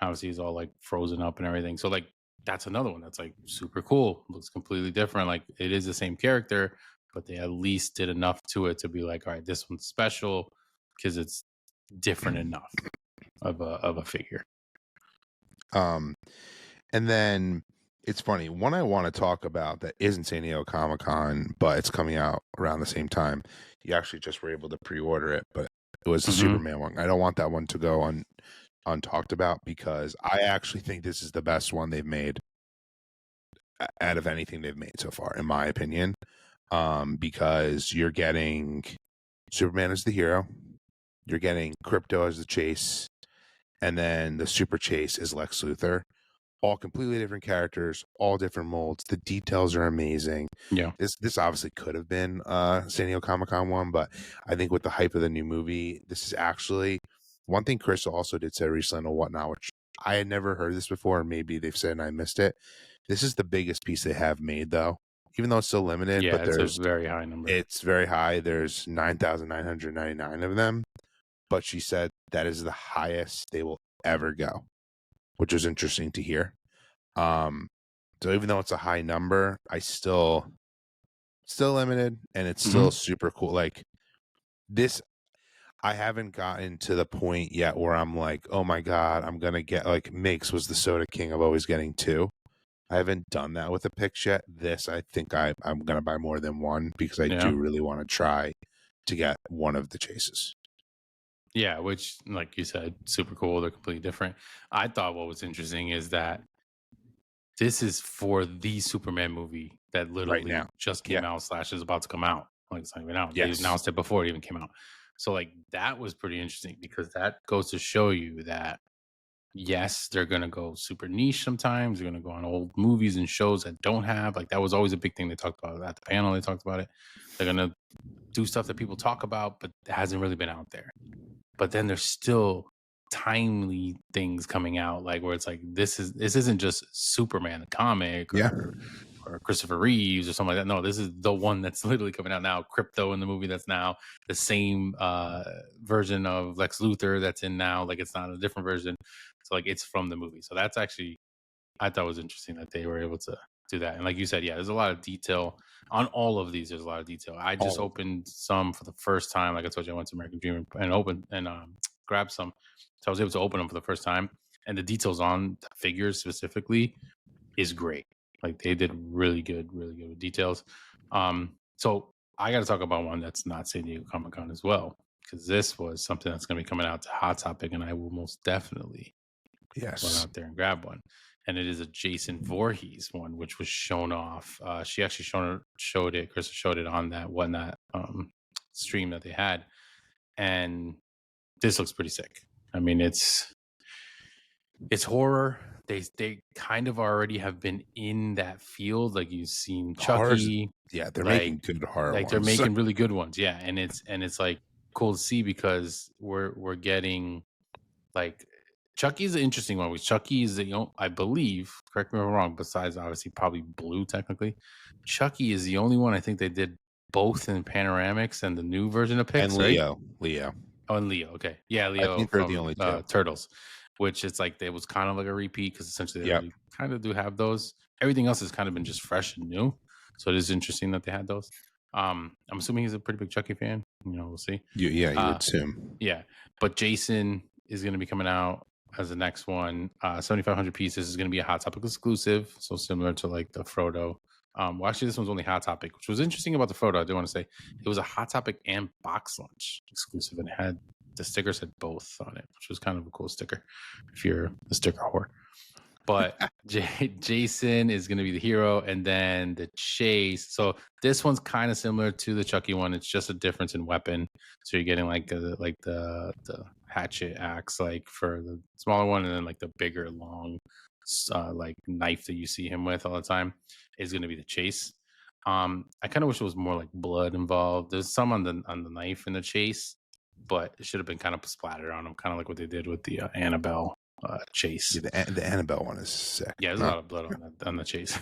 Obviously, he's all like frozen up and everything. So like that's another one that's like super cool. Looks completely different. Like it is the same character, but they at least did enough to it to be like, all right, this one's special because it's different enough of a figure. And then it's funny, one I want to talk about that isn't San Diego Comic-Con, but it's coming out around the same time. You actually just were able to pre-order it, but it was the Superman one. I don't want that one to go untalked about because I actually think this is the best one they've made out of anything they've made so far, in my opinion. Because you're getting Superman as the hero, you're getting Crypto as the chase, and then the super chase is Lex Luthor. All completely different characters, all different molds. The details are amazing. Yeah. This obviously could have been San Diego Comic-Con one, but I think with the hype of the new movie, this is actually one thing Chris also did say recently on Whatnot, which I had never heard this before, and maybe they've said and I missed it. This is the biggest piece they have made, though, even though it's still limited. Yeah, but it's a very high number. It's very high. There's 9,999 of them, but she said that is the highest they will ever go, which was interesting to hear. So even though it's a high number, I still limited, and it's still super cool. Like this, I haven't gotten to the point yet where I'm like, oh my God, I'm going to get like Mix was the Soda King of always getting two. I haven't done that with a PIX yet. This, I think I'm going to buy more than one because I do really want to try to get one of the chases. Yeah, which, like you said, super cool. They're completely different. I thought what was interesting is that this is for the Superman movie that literally just came out / is about to come out. Like it's not even out. They announced it before it even came out. So like that was pretty interesting because that goes to show you that yes, they're gonna go super niche sometimes. They're gonna go on old movies and shows that don't have, like, that was always a big thing they talked about at the panel. They talked about it. They're gonna do stuff that people talk about, but it hasn't really been out there. But then there's still timely things coming out, like where it's like this isn't just Superman the comic or Christopher Reeves or something like that. No, this is the one that's literally coming out now. Crypto in the movie that's now the same version of Lex Luthor that's in now. Like it's not a different version. So like it's from the movie. So that's actually, I thought was interesting that they were able to do that. And like you said, yeah, there's a lot of detail on all of these. There's a lot of detail. I just opened some for the first time. Like I told you, I went to American Dream and opened and grabbed some. So I was able to open them for the first time. And the details on the figures specifically is great. Like they did really good with details. So I got to talk about one that's not San Diego Comic-Con as well, because this was something that's going to be coming out to Hot Topic, and I will most definitely run out there and grab one. And it is a Jason Voorhees one, which was shown off. She actually showed it. Chris showed it on that Whatnot stream that they had, and this looks pretty sick. I mean, it's horror. They kind of already have been in that field. Like you've seen Chucky. Yeah, they're making good horror. Like they're making really good ones. Yeah, and it's like cool to see because we're getting like Chucky's an interesting one. Chucky is I believe, correct me if I'm wrong, besides obviously probably Blue technically, Chucky is the only one I think they did both in panoramics and the new version of PIX. And Leo. Oh, and Leo. Okay, yeah, Leo. I think they're the only two. Turtles. Which it's like it was kind of like a repeat because essentially they really kind of do have those. Everything else has kind of been just fresh and new, so it is interesting that they had those. I'm assuming he's a pretty big Chucky fan. We'll see. You would assume. Yeah, but Jason is going to be coming out as the next one. 7,500 pieces is going to be a Hot Topic exclusive, so similar to like the Frodo. Well, actually, this one's only Hot Topic, which was interesting about the Frodo. I do want to say it was a Hot Topic and box lunch exclusive, and it had. The stickers had both on it, which was kind of a cool sticker if you're a sticker whore. But Jason is going to be the hero, and then the chase. So this one's kind of similar to the Chucky one. It's just a difference in weapon. So you're getting like the hatchet axe, like for the smaller one, and then like the bigger long like knife that you see him with all the time is going to be the chase. I kind of wish it was more like blood involved. There's some on the knife in the chase, but it should have been kind of splattered on him, kind of like what they did with the Annabelle chase. Yeah, the Annabelle one is sick. Yeah, there's a lot of blood on the chase.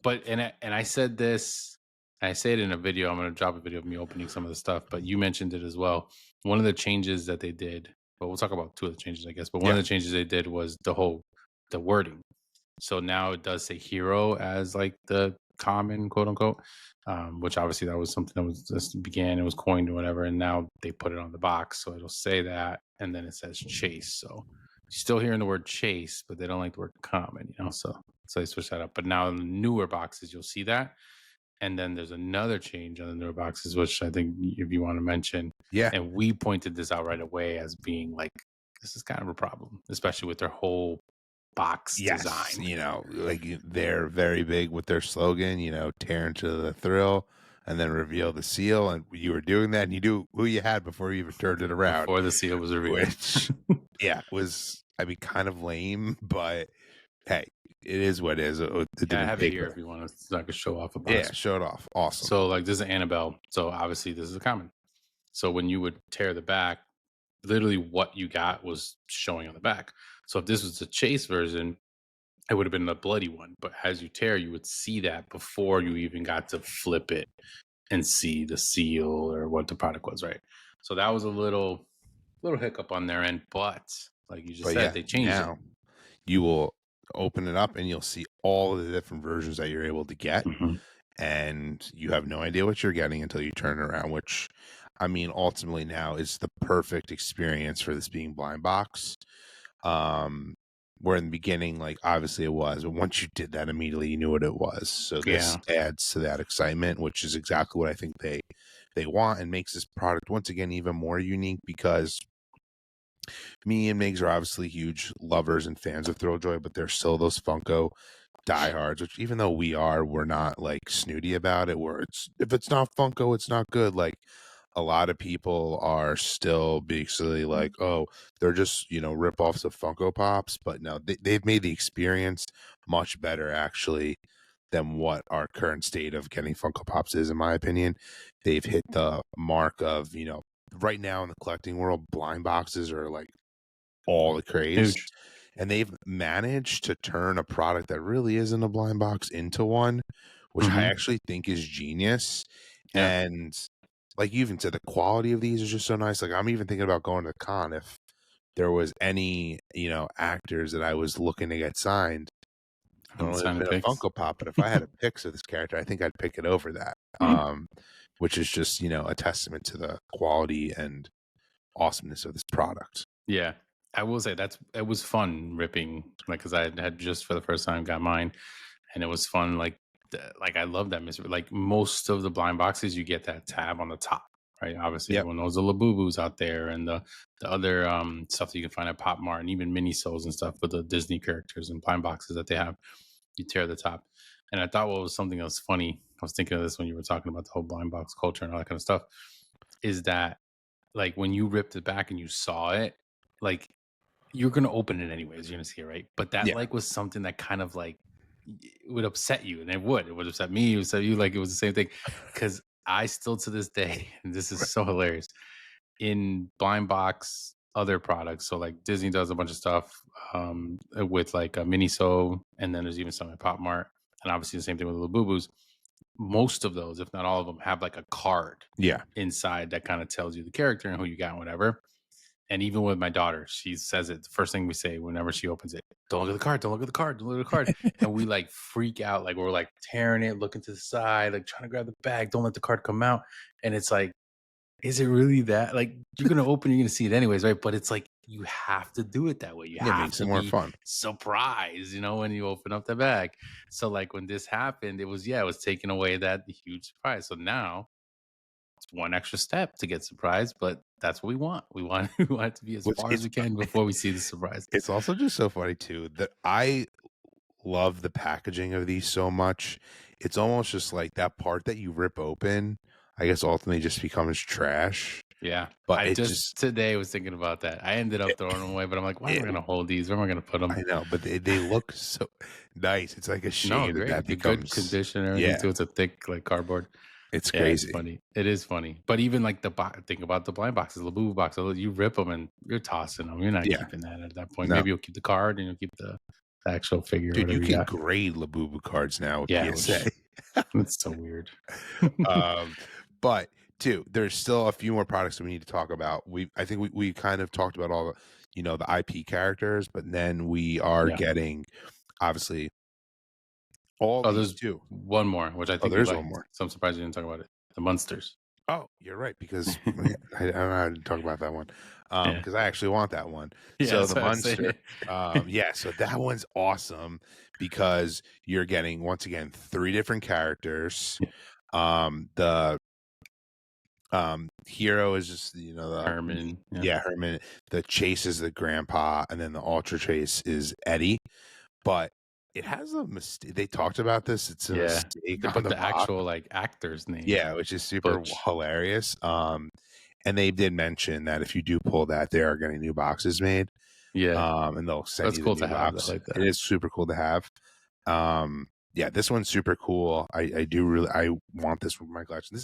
But and I said this, I say it in a video. I'm going to drop a video of me opening some of the stuff, but you mentioned it as well. One of the changes that they did, well, we'll talk about two of the changes, I guess. But one of the changes they did was the wording. So now it does say hero as like the common, quote unquote, which obviously that was something that was just began, it was coined or whatever, and now they put it on the box, so it'll say that, and then it says chase. So you're still hearing the word chase, but they don't like the word common, so they switch that up. But now in the newer boxes, you'll see that. And then there's another change on the newer boxes, which I think if you want to mention, and we pointed this out right away as being like, this is kind of a problem, especially with their whole box design. Like they're very big with their slogan, tear into the thrill and then reveal the seal. And you were doing that, and you knew who you had before you even turned it around. Before the seal was revealed. Which, was, kind of lame, but hey, it is what it is. I have it here if you want to, so I can show off a box. Yeah, show it off. Awesome. So like this is Annabelle. So obviously this is a common. So when you would tear the back, literally what you got was showing on the back. So if this was the chase version, it would have been the bloody one. But as you tear, you would see that before you even got to flip it and see the seal or what the product was, right? So that was a little hiccup on their end. But like you just said, they changed it. You will open it up and you'll see all of the different versions that you're able to get. Mm-hmm. And you have no idea what you're getting until you turn it around, which, ultimately now is the perfect experience for this being blind box. Where in the beginning, like obviously it was, but once you did that, immediately you knew what it was. So this adds to that excitement, which is exactly what I think they want, and makes this product once again even more unique, because me and Migs are obviously huge lovers and fans of Thrilljoy, but there's still those Funko diehards, which even though we're not like snooty about it, where if it's not Funko, it's not good. Like a lot of people are still basically like, oh, they're just, rip-offs of Funko Pops. But no, they've made the experience much better, actually, than what our current state of getting Funko Pops is, in my opinion. They've hit the mark of, right now in the collecting world, blind boxes are like all the craze. Huge. And they've managed to turn a product that really isn't a blind box into one, which I actually think is genius. Yeah. And like you even said, the quality of these is just so nice. Like I'm even thinking about going to the con if there was any, actors that I was looking to get signed. I don't know if a Funko Pop, but if I had a PIX of this character, I think I'd pick it over that. Which is just, a testament to the quality and awesomeness of this product. Yeah. I will say it was fun ripping, like, because I had just for the first time got mine, and it was fun. Like I love that mystery. Like most of the blind boxes, you get that tab on the top, right? Obviously, everyone knows the Labubus out there and the other stuff that you can find at Pop Mart, and even mini-soles and stuff with the Disney characters and blind boxes that they have. You tear the top, and I thought what was something that was funny. I was thinking of this when you were talking about the whole blind box culture and all that kind of stuff. Is that like when you ripped it back and you saw it, like you're gonna open it anyways, you're gonna see it, right? But that like was something that kind of like it would upset you, and it would upset me, it would upset you, like it was the same thing. Because I still to this day, and this is so hilarious, in blind box other products, so like Disney does a bunch of stuff with like a mini-so, and then there's even some at Pop Mart, and obviously the same thing with the Labubus. Most of those, if not all of them, have like a card inside that kind of tells you the character and who you got and whatever. And even with my daughter, she says it. The first thing we say whenever she opens it, don't look at the card, don't look at the card, don't look at the card. And we like freak out. Like we're like tearing it, looking to the side, like trying to grab the bag. Don't let the card come out. And it's like, is it really that? Like you're going to open, you're going to see it anyways, right? But it's like, you have to do it that way. You have to be more surprised, when you open up the bag. So like when this happened, it was taking away that huge surprise. So now it's one extra step to get surprised, but that's what we want. We want it to be as far as we can before we see the surprise. It's also just so funny too that I love the packaging of these so much. It's almost just like that part that you rip open, I guess ultimately just becomes trash. Yeah. but I it just just today was thinking about that. I ended up it, throwing them away, but I'm like, why am it I gonna hold these? Where am I gonna put them? I know, but they look so nice. It's like a No, shame that great. that The good becomes condition and everything yeah, too. It's a thick like cardboard. it's Yeah, it's crazy. funny. It is funny. But even like think about the blind boxes, the Labubu box. You rip them and you're tossing them. You're not Yeah, keeping that at that point. no. Maybe you'll keep the card and you'll keep the actual figure or Dude, you whatever you can got. grade Labubu cards now with Yeah, PSA. which it's so weird. Um, but too, there's still a few more products that we need to talk about. I think we kind of talked about all the, the IP characters, but then we are Yeah. getting obviously all Oh, these there's too. one more, which I Oh, think you there's one liked. more. So I'm surprised you didn't talk about it. The Munsters. Oh, you're right, because I don't know how to talk about that one. Yeah. Because I actually want that one. Yeah, So that's the what I was Munster, saying. yeah, so that one's awesome because you're getting once again 3 different characters. Yeah. The hero is just Herman. Yeah. yeah, Herman. The chase is the grandpa, and then the ultra chase is Eddie. But it has a mistake. They talked about this. It's a Yeah. mistake They on put the the box. actual like actor's name, Yeah, which is super Butch. hilarious. And they did mention that if you do pull that, they are getting new boxes made. Yeah. And they'll send That's you the cool new to have that box. like It that. is super cool to have. Yeah, this one's super cool. I do really I want this with my collection.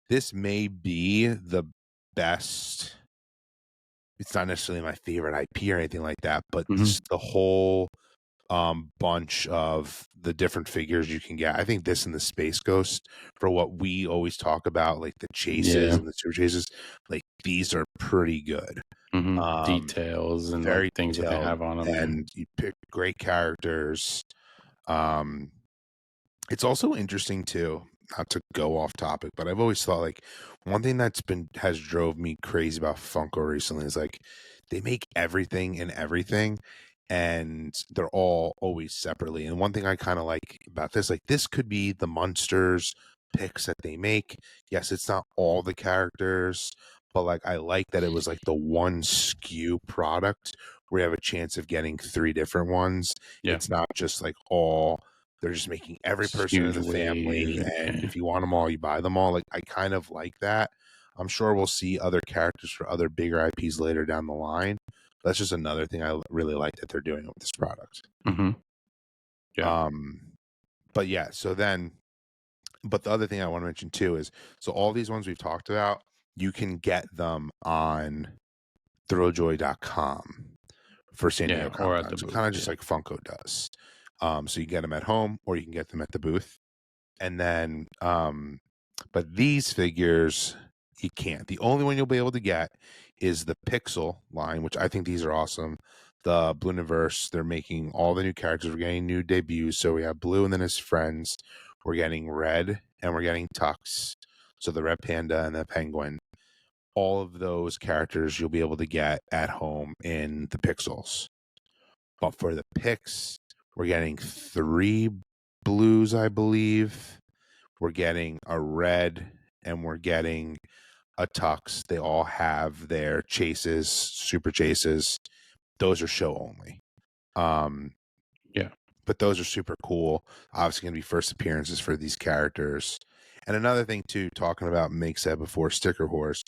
This may be the best. It's not necessarily my favorite IP or anything like that, but Mhm. just the whole bunch of the different figures you can get. I think this and the Space Ghost, for what we always talk about, like the chases Yeah. and the super chases, like these are pretty good. Mhm. Um, Details and like very things that they detailed, have on them. Yeah. and you pick great characters. Um, it's also interesting too, not to go off topic, but I've always thought like one thing has drove me crazy about Funko recently is like they make everything and everything, and they're all always separately. And one thing I kind of like about this, like this could be the Monsters picks that they make. Yes, it's not all the characters, but like I like that it was like the one SKU product where you have a chance of getting 3 different ones. Yeah. It's not just like all they're just making every It's person in huge the family, wave. and Yeah. if you want them all, you buy them all. Like I kind of like that. I'm sure we'll see other characters for other bigger IPs later down the line. That's just another thing I really like that they're doing with this product. Mhm. Yeah. Um, but yeah, but the other thing I want to mention too is so all these ones we've talked about, you can get them on Thrilljoy.com for San Diego Yeah. Or Comic at Con. the So booth. kind of just Yeah. like Funko does. So you get them at home or you can get them at the booth. And then but these figures you can't. The only one you'll be able to get is the Pixel line, which I think these are awesome. The Blue Universe, they're making all the new characters. We're getting new debuts. So we have Blue and then his friends. We're getting Red and we're getting Tux. So the Red Panda and the Penguin. All of those characters you'll be able to get at home in the Pixels. But for the Pix, we're getting 3 blues, I believe. We're getting a red and we're getting a tux. They all have their chases, super chases. Those are show only. Yeah. But those are super cool. Obviously going to be first appearances for these characters. And another thing too, talking about Make said before, Sticker Horse,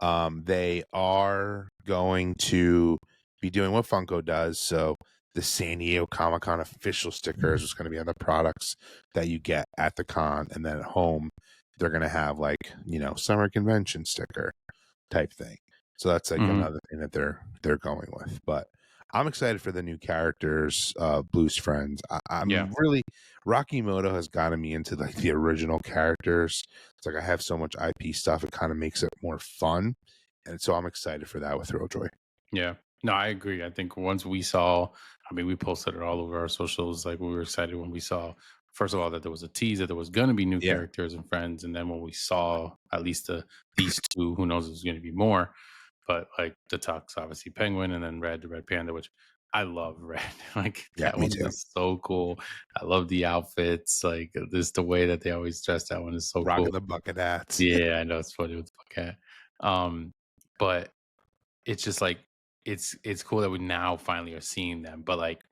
they are going to be doing what Funko does. So the San Diego Comic Con official stickers is going to be on the products that you get at the con, and then at home they're going to have like summer convention sticker type thing. So that's like Mhm. another thing that they're going with. But I'm excited for the new characters, Blue's friends. Yeah. I'm really Rocky Moto has gotten me into like the original characters. It's like I have so much IP stuff, it kind of makes it more fun, and so I'm excited for that with Thrilljoy. Yeah. No, I agree. I think once we saw, I mean, we posted it all over our socials. Like we were excited when we saw, first of all, that there was a tease that there was going to be new Yeah, characters and friends, and then when we saw at least these two, who knows, if there's going to be more. But like the Tux, obviously Penguin, and then Red, the Red Panda, which I love Red. Like yeah, that me one too. is so cool. I love the outfits. Like this, the way that they always dress. That one is so Rocking cool. the bucket hats. Yeah, I know it's funny with the cat. But it's just like it's cool that we now finally are seeing them. But like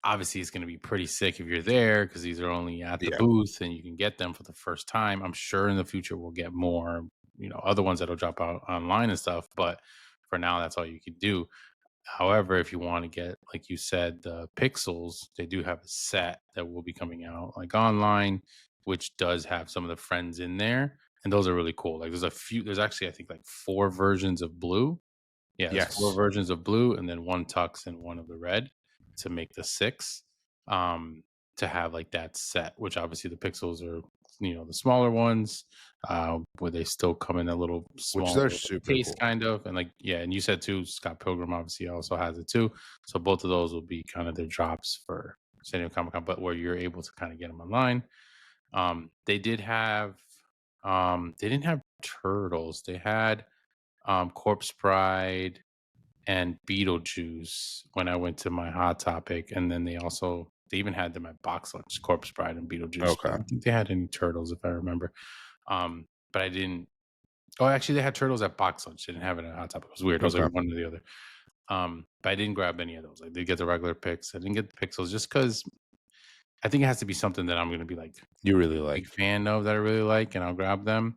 obviously it's going to be pretty sick if you're there because these are only at the Yeah, booth and you can get them for the first time. I'm sure in the future we'll get more other ones that'll drop out online and stuff. But for now, that's all you can do. However, if you want to get, like you said, the pixels, they do have a set that will be coming out like online, which does have some of the friends in there. And those are really cool. Like there's actually, I think, like 4 versions of blue. Yeah, there's 4 Yes, versions of blue and then 1 tux and 1 of the red to make the 6. Um, to have like that set, which obviously the pixels are, the smaller ones, where they still come in a little which they're smaller super case cool. kind of. And like, yeah, and you said too, Scott Pilgrim obviously also has it too. So both of those will be kind of their drops for San Diego Comic Con, but where you're able to kind of get them online. They did have they didn't have turtles. They had Corpse Bride and Beetlejuice when I went to my Hot Topic, and then they even had them at Box Lunch, Corpse Bride and Beetlejuice. But I Okay, don't think they had any turtles, if I remember. But I didn't. Oh, actually, they had turtles at Box Lunch. They didn't have it at Hot Topic. It was weird. It was okay. like one or the other. But I didn't grab any of those. I did get the regular picks. I didn't get the pixels just because I think it has to be something that I'm going to be like You really big like. fan of that I really like, and I'll grab them.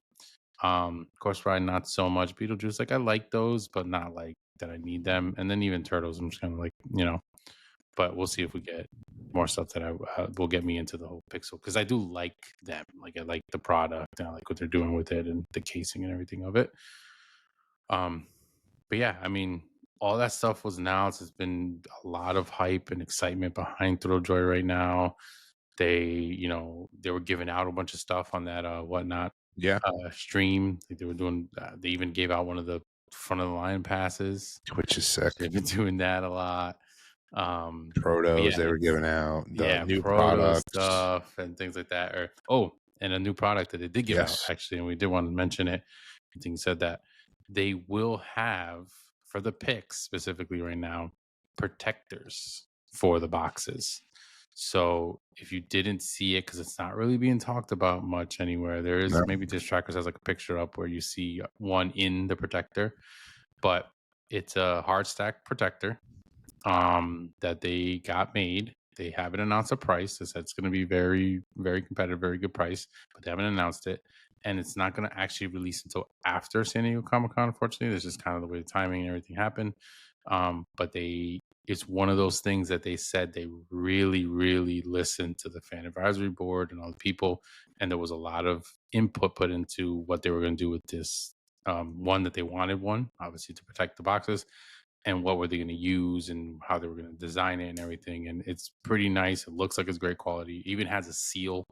Course Ride, not so much. Beetlejuice, like I like those, but not like that I need them. And then even Turtles, I'm just kind of like, but we'll see if we get more stuff that I will get me into the whole Pixel, because I do like them. Like I like the product and I like what they're doing with it and the casing and everything of it. But yeah, I mean, all that stuff was announced. There's been a lot of hype and excitement behind Thrilljoy right now. They were giving out a bunch of stuff on that whatnot Yeah, stream. Like they were doing. They even gave out one of the front of the line passes. which is sick. They've been doing that a lot. But Protos yeah, they were giving out the yeah, new proto products. stuff and things like that. And a new product that they did give out Yes, actually, and we did want to mention it. I think you said that they will have for the picks specifically right now protectors for the boxes. So if you didn't see it, because it's not really being talked about much anywhere, there is no, maybe Dish Trackers has like a picture up where you see one in the protector, but it's a hard stack protector that they got made. They haven't announced a price. They said it's going to be very, very competitive, very good price, but they haven't announced it. And it's not going to actually release until after San Diego Comic Con, unfortunately. That's just kind of the way the timing and everything happened. But it's one of those things that they said they really, really listened to the fan advisory board and all the people. And there was a lot of input put into what they were going to do with this. One, that they wanted one, obviously, to protect the boxes, and what were they going to use and how they were going to design it and everything. And it's pretty nice. It looks like it's great quality. It even has a seal.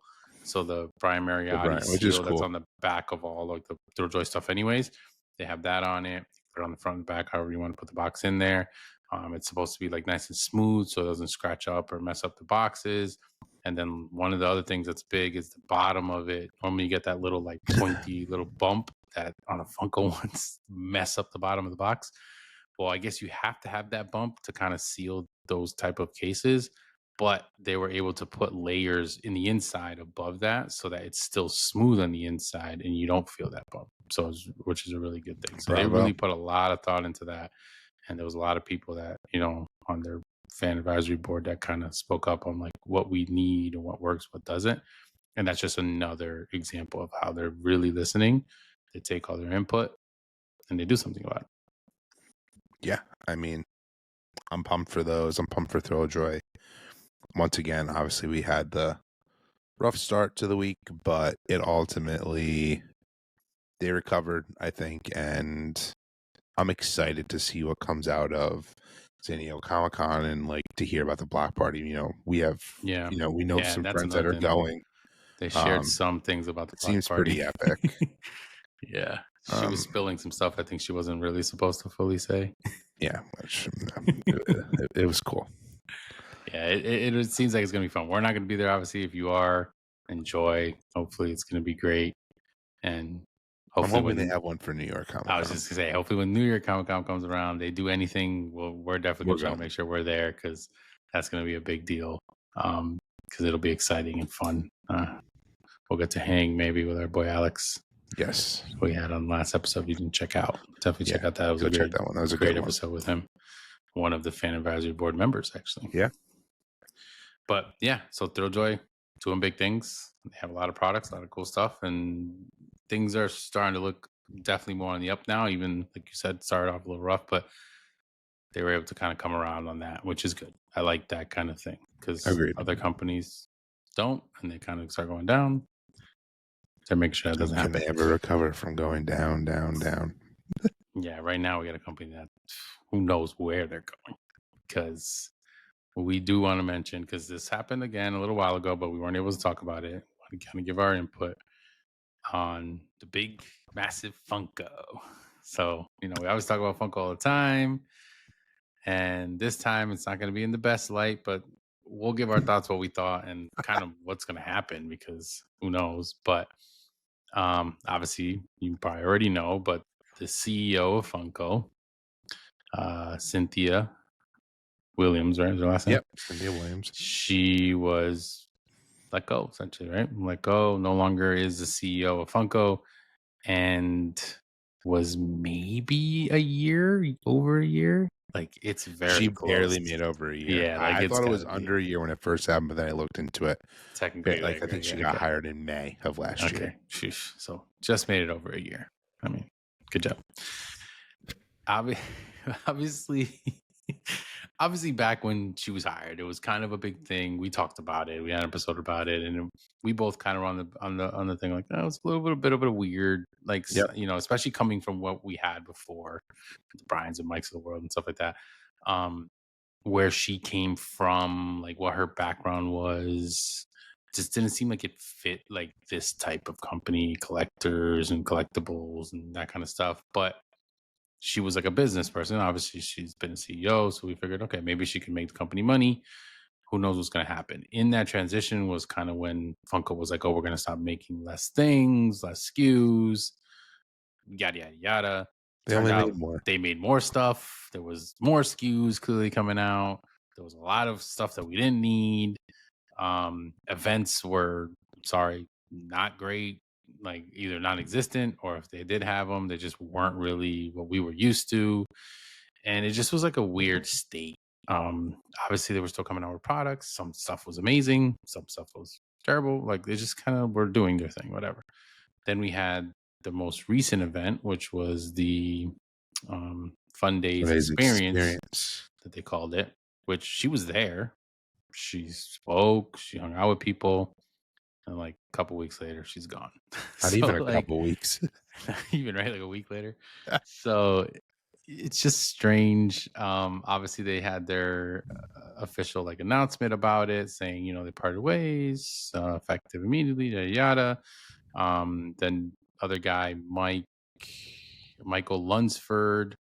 So the Brian the Mariotti brand, which is seal that's cool. on the back of all like the Thrilljoy stuff anyways, they have that on it. Put it on the front and back, however you want to put the box in there. It's supposed to be like nice and smooth so it doesn't scratch up or mess up the boxes. And then one of the other things that's big is the bottom of it. Normally you get that little like pointy little bump that on a Funko ones mess up the bottom of the box. Well, I guess you have to have that bump to kind of seal those type of cases, but they were able to put layers in the inside above that so that it's still smooth on the inside and you don't feel that bump. So, which is a really good thing. So they Bravo. really put a lot of thought into that, and there was a lot of people that on their fan advisory board that kind of spoke up on like what we need and what works, what doesn't. And that's just another example of how they're really listening. They take all their input and they do something about it. Yeah, I mean, I'm pumped for those. I'm pumped for Thrilljoy. Once again, obviously, we had the rough start to the week, but it ultimately they recovered, I think, and I'm excited to see what comes out of San Diego Comic Con and like to hear about the block party. We have, Yeah. we know Yeah, some and that's friends that another are thing. going. They shared Um, some things about the it block seems pretty party. epic. Yeah. She was Um, spilling some stuff I think she wasn't really supposed to fully say. yeah, which it was cool. Yeah, it seems like it's going to be fun. We're not going to be there, obviously. If you are, enjoy. Hopefully, it's going to be great. And I'm hopefully, hoping they when have one for New York Comic I was Con. just going to say, hopefully, when New York Comic Con comes around, they do anything. Well, we're definitely We're going to try to going. make sure we're there because that's going to be a big deal. Because it'll be exciting and fun. We'll get to hang maybe with our boy Alex. Yes. We had on the last episode you didn't check out. Definitely check out that. It was Go a check great, that one. That was a great good one. episode with him. One of the fan advisory board members, actually. Yeah. But yeah, so Thrilljoy doing big things. They have a lot of products, a lot of cool stuff, and things are starting to look definitely more on the up now. Even like you said, started off a little rough, but they were able to kind of come around on that, which is good. I like that kind of thing because Agreed. other companies don't, and they kind of start going down. To make sure that doesn't Can happen. they ever recover from going down, down, down? Yeah, right now we got a company that who knows where they're going, because we do want to mention, because this happened again a little while ago, but we weren't able to talk about it. Want to kind of give our input on the big, massive Funko. So, we always talk about Funko all the time. And this time it's not going to be in the best light, but we'll give our thoughts, what we thought, and kind of what's going to happen, because who knows. But obviously, you probably already know, but the CEO of Funko, Cynthia Williams, right? Is her last name? Yep, Cynthia Williams. She was let go, essentially, right? Let go, no longer is the CEO of Funko, and was maybe over a year. Like, it's very She close. barely made over a year. Yeah, like I it's thought it was gotta be under a year when it first happened, but then I looked into it. technically Like, like I think she yeah, got okay. hired in May of last year. Okay, sheesh. So just made it over a year. I mean, good job. Obviously, obviously, back when she was hired, it was kind of a big thing. We talked about it. We had an episode about it, and we both kind of were on the thing like, oh, it's a little bit of a weird, like, Yep. especially coming from what we had before, the Bryans and Mikes of the world and stuff like that. Where she came from, like what her background was, just didn't seem like it fit like this type of company, collectors and collectibles and that kind of stuff. But she was like a business person. Obviously, she's been a CEO, so we figured, okay, maybe she can make the company money. Who knows what's going to happen? In that transition was kind of when Funko was like, oh, we're going to stop making less things, less SKUs, yada yada yada. They Turned only out made more. they made more stuff. There was more SKUs clearly coming out. There was a lot of stuff that we didn't need. Events were, not great, like either non-existent, or if they did have them, they just weren't really what we were used to. And it just was like a weird state. Obviously they were still coming out with products. Some stuff was amazing, some stuff was terrible. Like they just kind of were doing their thing, whatever. Then we had the most recent event, which was the Fun Days experience that they called it, which she was there. She spoke, she hung out with people, and like a couple weeks later, she's gone. Not So even a like, couple weeks. even right, like a week later. So it's just strange. Obviously they had their official like announcement about it, saying they parted ways, effective immediately, yada yada. Then other guy, Michael Lunsford,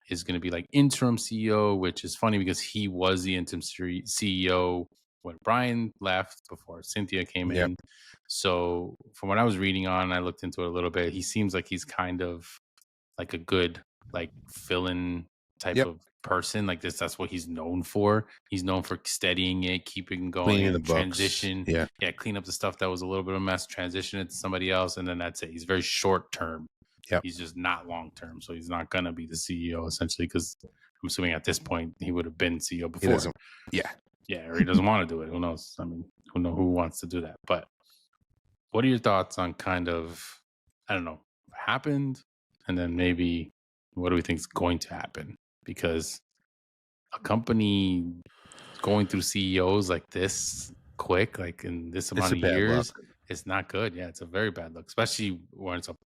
is going to be like interim CEO, which is funny because he was the interim CEO when Brian left before Cynthia came in. So from what I was reading on, I looked into it a little bit. He seems like he's kind of like a good like fill-in type of person. Like that's what he's known for. He's known for steadying it, keeping going, Cleaning the books. transition. Yeah, clean up the stuff that was a little bit of a mess, transition it to somebody else, and then that's it. He's very short term. Yep. He's just not long term, so he's not gonna be the CEO essentially. Because I'm assuming at this point he would have been CEO before. Or he doesn't want to do it. Who knows? I mean, who wants to do that? But what are your thoughts on kind of, I don't know, happened, and then maybe what do we think is going to happen? Because a company going through CEOs like this quick, like in this amount of years, it's not good. Yeah, it's a very bad look, especially when it's a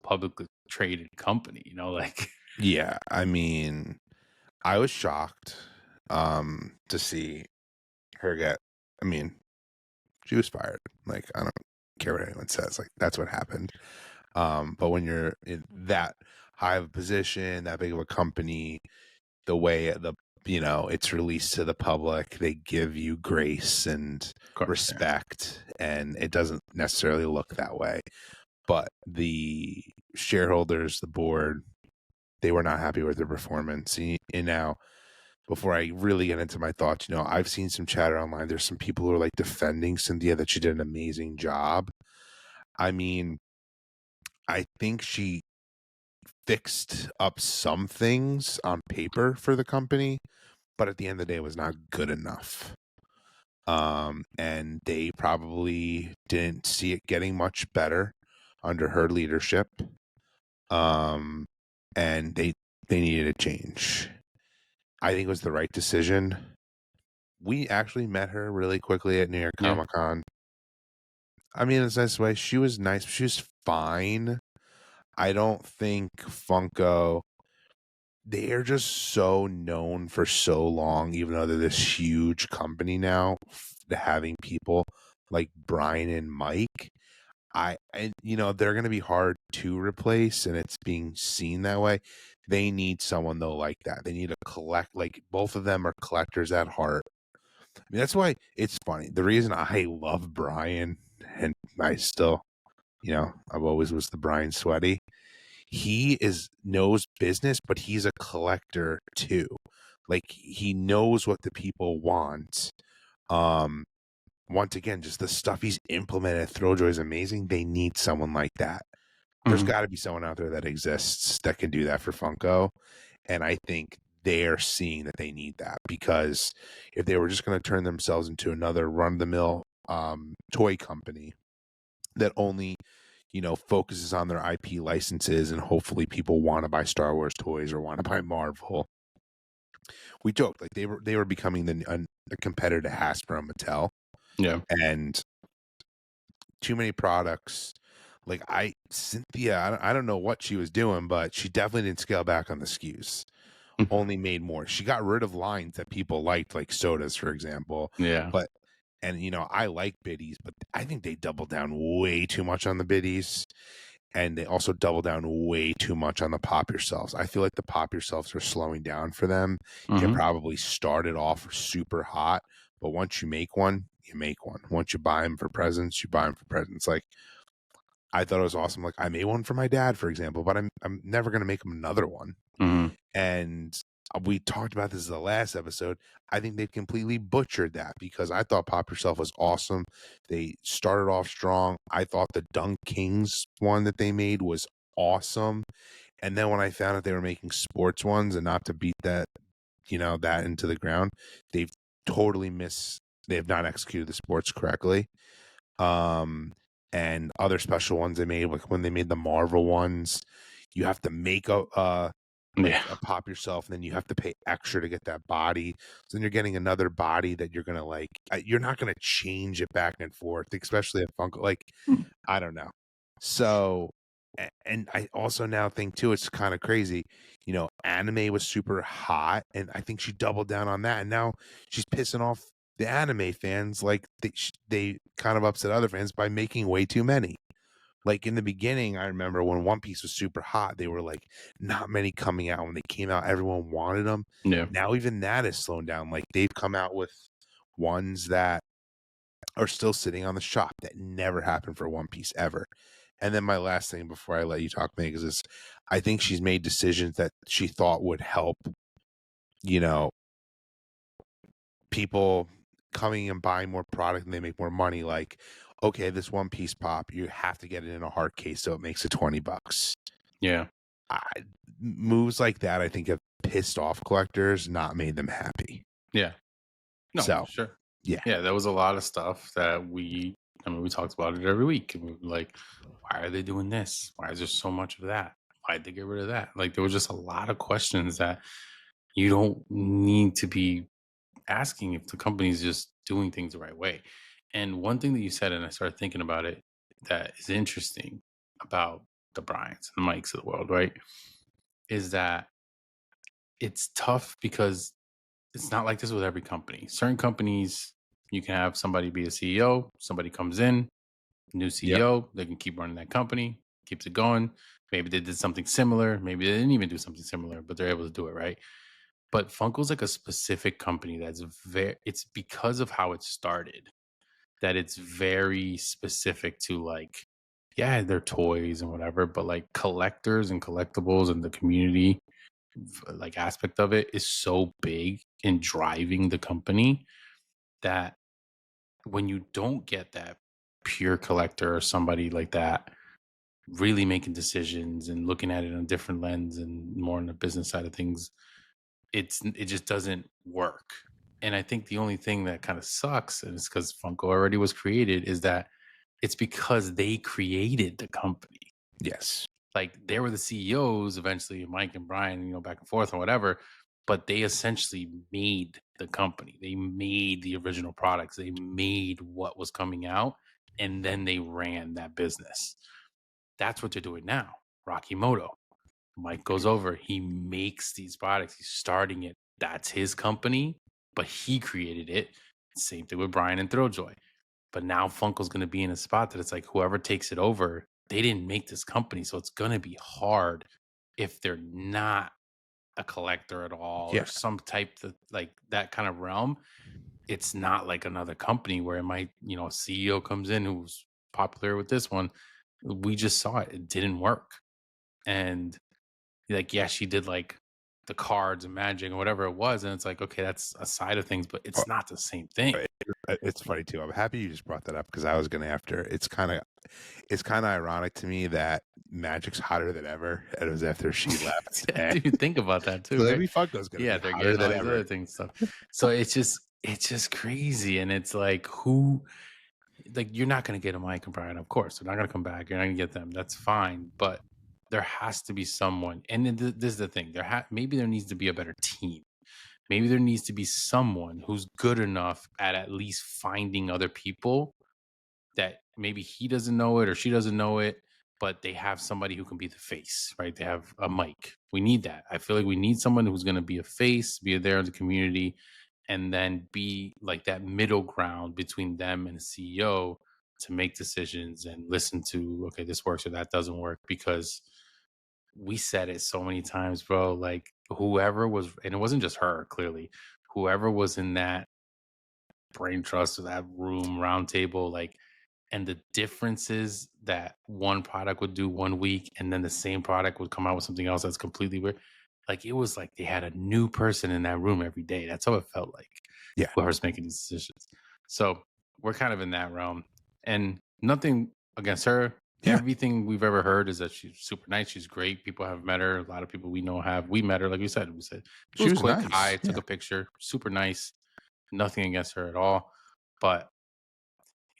publicly traded company, like. Yeah, I mean, I was shocked to see her get, I mean, she was fired. Like, I don't care what anyone says. Like, that's what happened. But when you're in that high of a position, that big of a company, the way it's released to the public, they give you grace and respect, and it doesn't necessarily look that way. But the shareholders, the board, they were not happy with their performance. And now, before I really get into my thoughts, I've seen some chatter online. There's some people who are like defending Cynthia, that she did an amazing job. I mean, I think she fixed up some things on paper for the company, but at the end of the day, it was not good enough. And they probably didn't see it getting much better under her leadership. and they needed a change. I think it was the right decision. We actually met her really quickly at New York Yeah. Comic Con. I mean, in a nice way, she was nice. She was fine. I don't think Funko, they are just so known for so long, even though they're this huge company now, having people like Brian and Mike. And they're going to be hard to replace, and it's being seen that way. They need someone though like that. They need a like both of them are collectors at heart. I mean, that's why it's funny. The reason I love Brian, and I still, I've always was the Brian Sweaty. He knows business, but he's a collector too. Like he knows what the people want. Um, Once again, just the stuff he's implemented at Thrilljoy is amazing. They need someone like that. There's got to be someone out there that exists that can do that for Funko. And I think they're seeing that they need that, because if they were just going to turn themselves into another run-of-the-mill toy company that only, focuses on their IP licenses and hopefully people want to buy Star Wars toys or want to buy Marvel. We joked like they were becoming a competitor to Hasbro and Mattel. Yeah. And too many products. Like Cynthia, I don't know what she was doing, but she definitely didn't scale back on the SKUs. Only made more. She got rid of lines that people liked, like sodas, for example. Yeah. But I like biddies, but I think they doubled down way too much on the biddies, and they also doubled down way too much on the pop yourselves. I feel like the pop yourselves are slowing down for them. It probably started off super hot, but once you make one, you make one. Once you buy them for presents, you buy them for presents. Like, I thought it was awesome. Like, I made one for my dad, for example, but I'm never gonna make him another one. And we talked about this in the last episode. I think they've completely butchered that, because I thought Pop Yourself was awesome. They started off strong. I thought the Dunk Kings one that they made was awesome. And then when I found out they were making sports ones, and not to beat that, that into the ground, they've totally they have not executed the sports correctly. And other special ones they made, like when they made the Marvel ones, you have to make a pop yourself, and then you have to pay extra to get that body. So then you're getting another body that you're gonna like. You're not gonna change it back and forth, especially at Funko. Like, I don't know. So, and I also now think too, it's kind of crazy. Anime was super hot, and I think she doubled down on that, and now she's pissing off the anime fans. Like they kind of upset other fans by making way too many. Like in the beginning, I remember when One Piece was super hot, they were like not many coming out. When they came out, everyone wanted them. Yeah. Now even that is slowing down. Like they've come out with ones that are still sitting on the shop that never happened for One Piece ever. And then my last thing before I let you talk, Megs, is I think she's made decisions that she thought would help, people coming and buying more product and they make more money. Like, okay, this One Piece pop, you have to get it in a hard case, so it makes it $20. Yeah. Moves like that, I think, have pissed off collectors, not made them happy. Yeah. No, So, sure. Yeah. Yeah, there was a lot of stuff that we talked about it every week. And we were like, why are they doing this? Why is there so much of that? Why'd they get rid of that? Like, there was just a lot of questions that you don't need to be asking if the company's just doing things the right way. And one thing that you said, and I started thinking about it, that is interesting about the Bryans and the Mikes of the world, right? Is that it's tough because it's not like this with every company. Certain companies, you can have somebody be a CEO, somebody comes in, new CEO, they can keep running that company, keeps it going. Maybe they did something similar. Maybe they didn't even do something similar, but they're able to do it, right? But Funko's like a specific company that's it's because of how it started that it's very specific to like, yeah, they're toys and whatever, but like collectors and collectibles and the community like aspect of it is so big in driving the company that when you don't get that pure collector or somebody like that really making decisions and looking at it on a different lens and more on the business side of things, it just doesn't work. And I think the only thing that kind of sucks, and it's because Funko already was created, is that it's because they created the company. Yes. Like they were the CEOs eventually, Mike and Brian, back and forth or whatever, but they essentially made the company. They made the original products. They made what was coming out, and then they ran that business. That's what they're doing now. Rocky Moto. Mike goes over, he makes these products, he's starting it. That's his company, but he created it. Same thing with Brian and Thrilljoy. But now Funko's going to be in a spot that it's like whoever takes it over, they didn't make this company. So it's going to be hard if they're not a collector at all or Yeah. some type of like that kind of realm. It's not like another company where it might, a CEO comes in who's popular with this one. We just saw it. It didn't work. And like, yeah, she did like the cards and magic or whatever it was. And it's like, okay, that's a side of things, but it's not the same thing. It's funny too. I'm happy you just brought that up because I was going to after. It's kind of ironic to me that Magic's hotter than ever. And it was after she left. Yeah, dude, think about that too. So Right? maybe Funko's going to be They're hotter getting all than these ever. other things stuff. So it's just crazy. And it's like you're not gonna get a Mike and Brian, of course. They're not gonna come back. You're not gonna get them. That's fine. But there has to be someone. And then this is the thing. Maybe there needs to be a better team. Maybe there needs to be someone who's good enough at least finding other people that maybe he doesn't know it or she doesn't know it, but they have somebody who can be the face, right? They have a mic. We need that. I feel like we need someone who's going to be a face, be there in the community, and then be like that middle ground between them and the CEO to make decisions and listen to, okay, this works or that doesn't work. Because we said it so many times, bro. Like whoever was, and it wasn't just her, clearly, whoever was in that brain trust or that room round table, like, and the differences that one product would do one week and then the same product would come out with something else that's completely weird. Like it was like they had a new person in that room every day. That's how it felt like. Yeah. Whoever's making these decisions. So we're kind of in that realm. And nothing against her. Yeah. Everything we've ever heard is that she's super nice. She's great. People have met her. A lot of people we know have. We met her, like we said. It She was was quick. nice. Hi, took a picture. Super nice. Nothing against her at all. But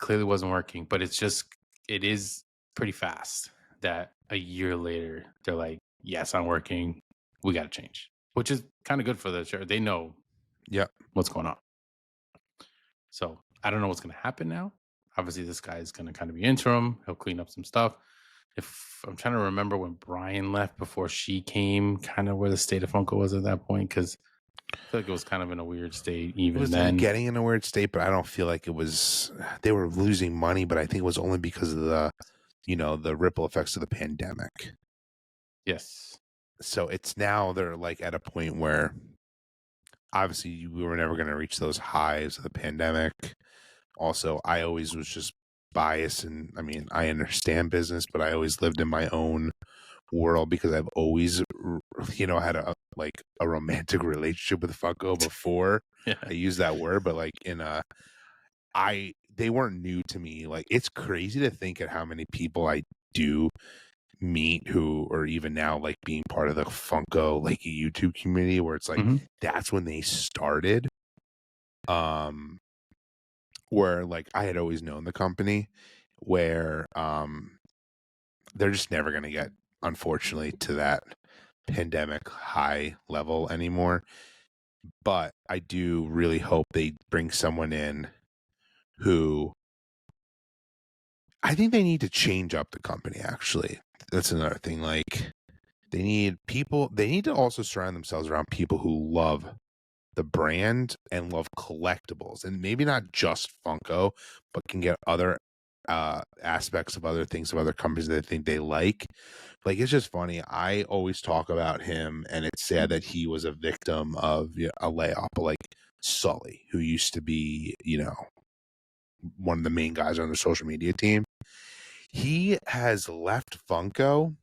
clearly wasn't working. But it is pretty fast that a year later they're like, yes, I'm working. We got to change, which is kind of good for the show. They know what's going on. So I don't know what's going to happen now. Obviously, this guy is going to kind of be interim. He'll clean up some stuff. If I'm trying to remember when Brian left before she came, kind of where the state of Funko was at that point, because I feel like it was kind of in a weird state even then. Getting in a weird state, but I don't feel like it was. They were losing money, but I think it was only because of the ripple effects of the pandemic. Yes. So it's now they're like at a point where obviously we were never going to reach those highs of the pandemic. Also, I always was just biased, and I mean, I understand business, but I always lived in my own world because I've always, had a romantic relationship with Funko before. Yeah. I use that word, but like they weren't new to me. Like it's crazy to think at how many people I do meet who or even now like being part of the Funko like YouTube community where it's like that's when they started. Where like I had always known the company where they're just never going to get, unfortunately, to that pandemic high level anymore. But I do really hope they bring someone in who I think they need to change up the company. Actually, that's another thing. Like they need to also surround themselves around people who love the brand and love collectibles, and maybe not just Funko, but can get other aspects of other things of other companies that they think they like. Like it's just funny. I always talk about him, and it's sad that he was a victim of a layoff. But like Sully, who used to be, one of the main guys on the social media team, he has left Funko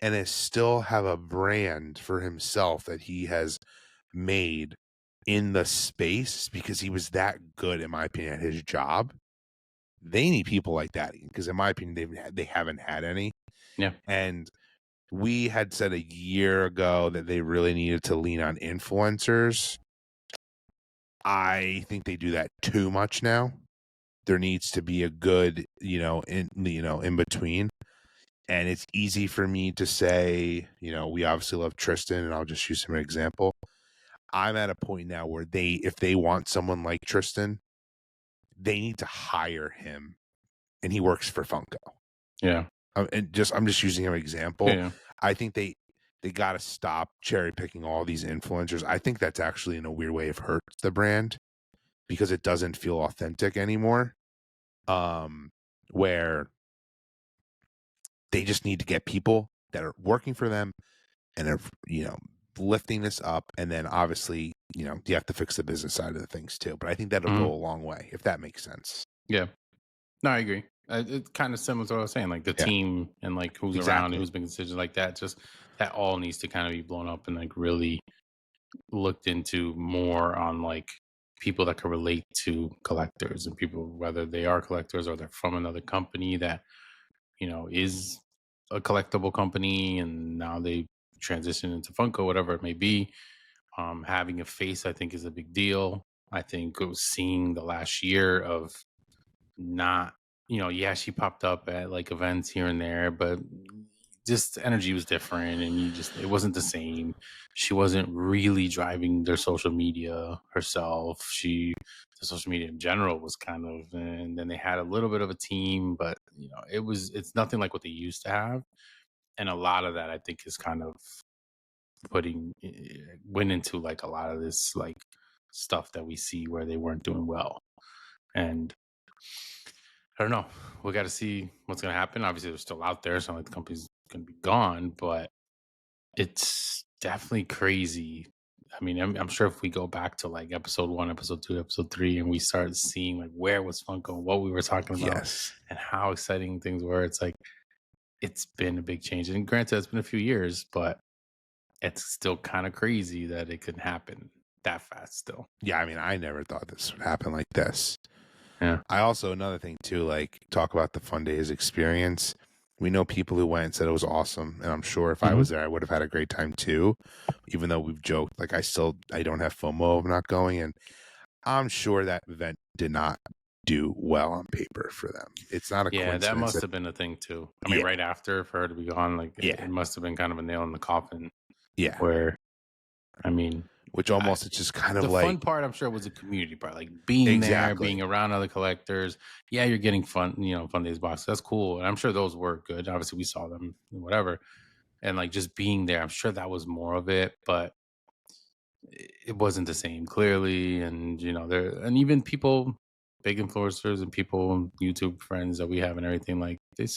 and is still have a brand for himself that he has made in the space because he was that good, in my opinion, at his job. They need people like that because, in my opinion, they haven't had any. Yeah. And we had said a year ago that they really needed to lean on influencers. I think they do that too much now. There needs to be a good, in between. And it's easy for me to say, you know, we obviously love Tristan, and I'll just use him as an example. I'm at a point now where if they want someone like Tristan, they need to hire him, and he works for Funko. Yeah. I'm just using him as an example. Yeah. I think they got to stop cherry picking all these influencers. I think that's actually in a weird way have hurt the brand because it doesn't feel authentic anymore. Where they just need to get people that are working for them and are, you know, lifting this up. And then obviously, you know, you have to fix the business side of the things too. But I think that'll go a long way, if that makes sense. Yeah. No, I agree. It's kind of similar to what I was saying, like the Yeah. team and like who's around and who's making decisions like that. Just that all needs to kind of be blown up and like really looked into more on like people that can relate to collectors and people, whether they are collectors or they're from another company that, you know, is a collectible company and now they transition into Funko, whatever it may be. Having a face, I think, is a big deal. I think it was seeing the last year of not, you know, yeah, she popped up at like events here and there, but just energy was different and it wasn't the same. She wasn't really driving their social media herself. The social media in general was kind of, and then they had a little bit of a team, but you know, it's nothing like what they used to have. And a lot of that I think is kind of went into like a lot of this like stuff that we see where they weren't doing well. And I don't know. We got to see what's going to happen. Obviously, they're still out there. It's not like the company's going to be gone, but it's definitely crazy. I mean, I'm sure if we go back to like episode 1, episode 2, episode 3, and we start seeing like where was Funko, what we were talking about, and how exciting things were, it's like it's been a big change. And granted, it's been a few years, but it's still kind of crazy that it could happen that fast still. Yeah, I mean, I never thought this would happen like this. Yeah. I also, another thing too, like talk about the Fun Days experience. We know people who went and said it was awesome. And I'm sure if I was there, I would have had a great time too. Even though we've joked, like I don't have FOMO of not going. And I'm sure that event did not do well on paper for them. It's not a coincidence. That must have been a thing too. I mean, right after for her to be gone, like it must have been kind of a nail in the coffin. Yeah. Where, I mean, which almost it's just kind of the like fun part, I'm sure, was the community part, like being there, being around other collectors. Yeah, you're getting fun days boxes. That's cool, and I'm sure those were good. Obviously, we saw them, whatever, and like just being there. I'm sure that was more of it, but it wasn't the same, clearly. And and even people, big influencers and people, YouTube friends that we have and everything, like they've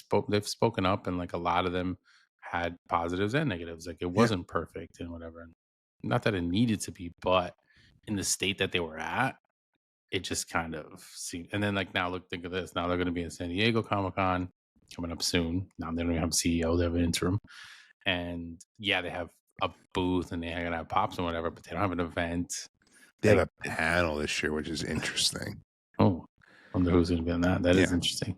spoken up, and like a lot of them had positives and negatives. Like it wasn't perfect and whatever. Not that it needed to be, but in the state that they were at, it just kind of seemed. And then like now, think of this. Now they're going to be in San Diego Comic-Con coming up soon. Now they don't even have CEO; they have an interim. And yeah, they have a booth and they're going to have pops and whatever, but they don't have an event. They have a panel this year, which is interesting. Oh, I wonder who's going to be on that. That is interesting.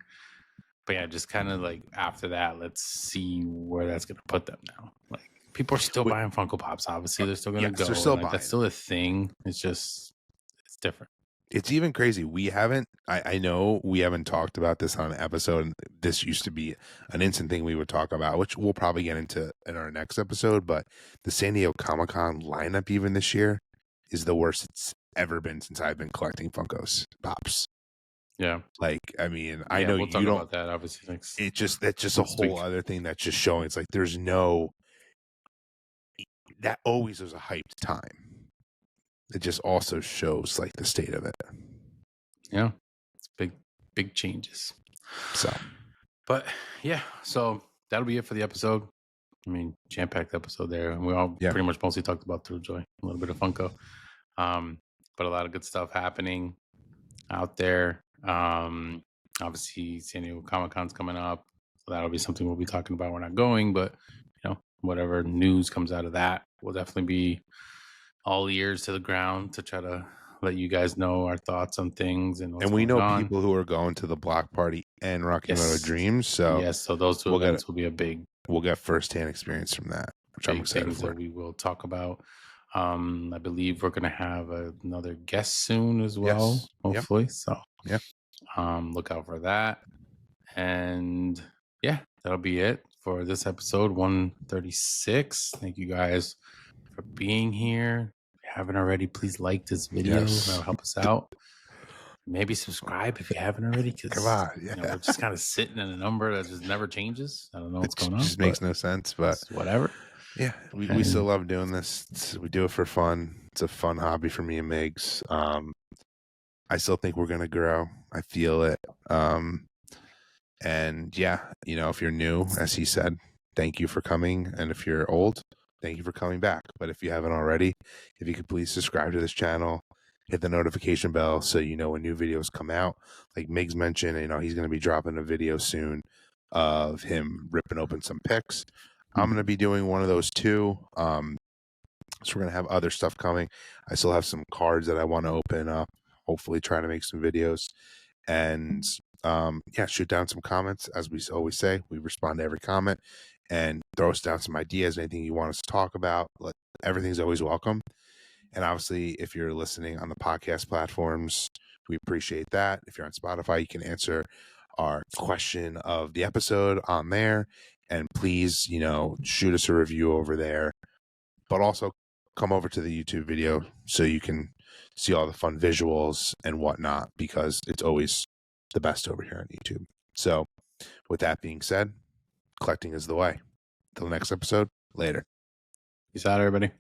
But yeah, just kind of like after that, let's see where that's going to put them now. Like people are still buying Funko Pops. Obviously, they're still going to go. They're still buying. That's still a thing. It's different. It's even crazy. I know we haven't talked about this on an episode. And this used to be an instant thing we would talk about, which we'll probably get into in our next episode. But the San Diego Comic-Con lineup even this year is the worst it's ever been since I've been collecting Funko's Pops. Yeah. Like, I mean, I know we'll talk about that obviously next. That's just a whole other thing that's just showing. It's like that always was a hyped time. It just also shows like the state of it. Yeah. It's big changes. But yeah, so that'll be it for the episode. I mean, jam-packed episode there. And we all pretty much mostly talked about Thrilljoy, a little bit of Funko. But a lot of good stuff happening out there. Obviously San Diego Comic-Con's coming up. So that'll be something we'll be talking about. We're not going, but whatever news comes out of that, we'll definitely be all ears to the ground to try to let you guys know our thoughts on things. And we know people who are going to the block party and Rocky Moto Dreams. So so those two events will be we'll get firsthand experience from that, which I'm excited for. That we will talk about. I believe we're going to have another guest soon as well, hopefully. So look out for that. And that'll be it for this episode 136. Thank you guys for being here. If you haven't already, please like this video. Yes. That'll help us out. Maybe subscribe if you haven't already, because Come on, yeah. we're just kind of sitting in a number that just never changes. I don't know what's going on. It just makes no sense, but it's whatever. Yeah, we still love doing this. We do it for fun. It's a fun hobby for me and Migs. I still think we're gonna grow. I feel it. And yeah, if you're new, as he said, thank you for coming. And if you're old, thank you for coming back. But if you haven't already, if you could please subscribe to this channel, hit the notification bell so you know when new videos come out. Like Migs mentioned, he's going to be dropping a video soon of him ripping open some picks. I'm going to be doing one of those too. So we're going to have other stuff coming. I still have some cards that I want to open up, hopefully try to make some videos. And shoot down some comments. As we always say, we respond to every comment, and throw us down some ideas, anything you want us to talk about. Everything's always welcome. And obviously, if you're listening on the podcast platforms, we appreciate that. If you're on Spotify, you can answer our question of the episode on there. And please, shoot us a review over there. But also come over to the YouTube video so you can see all the fun visuals and whatnot, because it's always the best over here on YouTube. So with that being said, collecting is the way. Till the next episode, later. Peace out, everybody.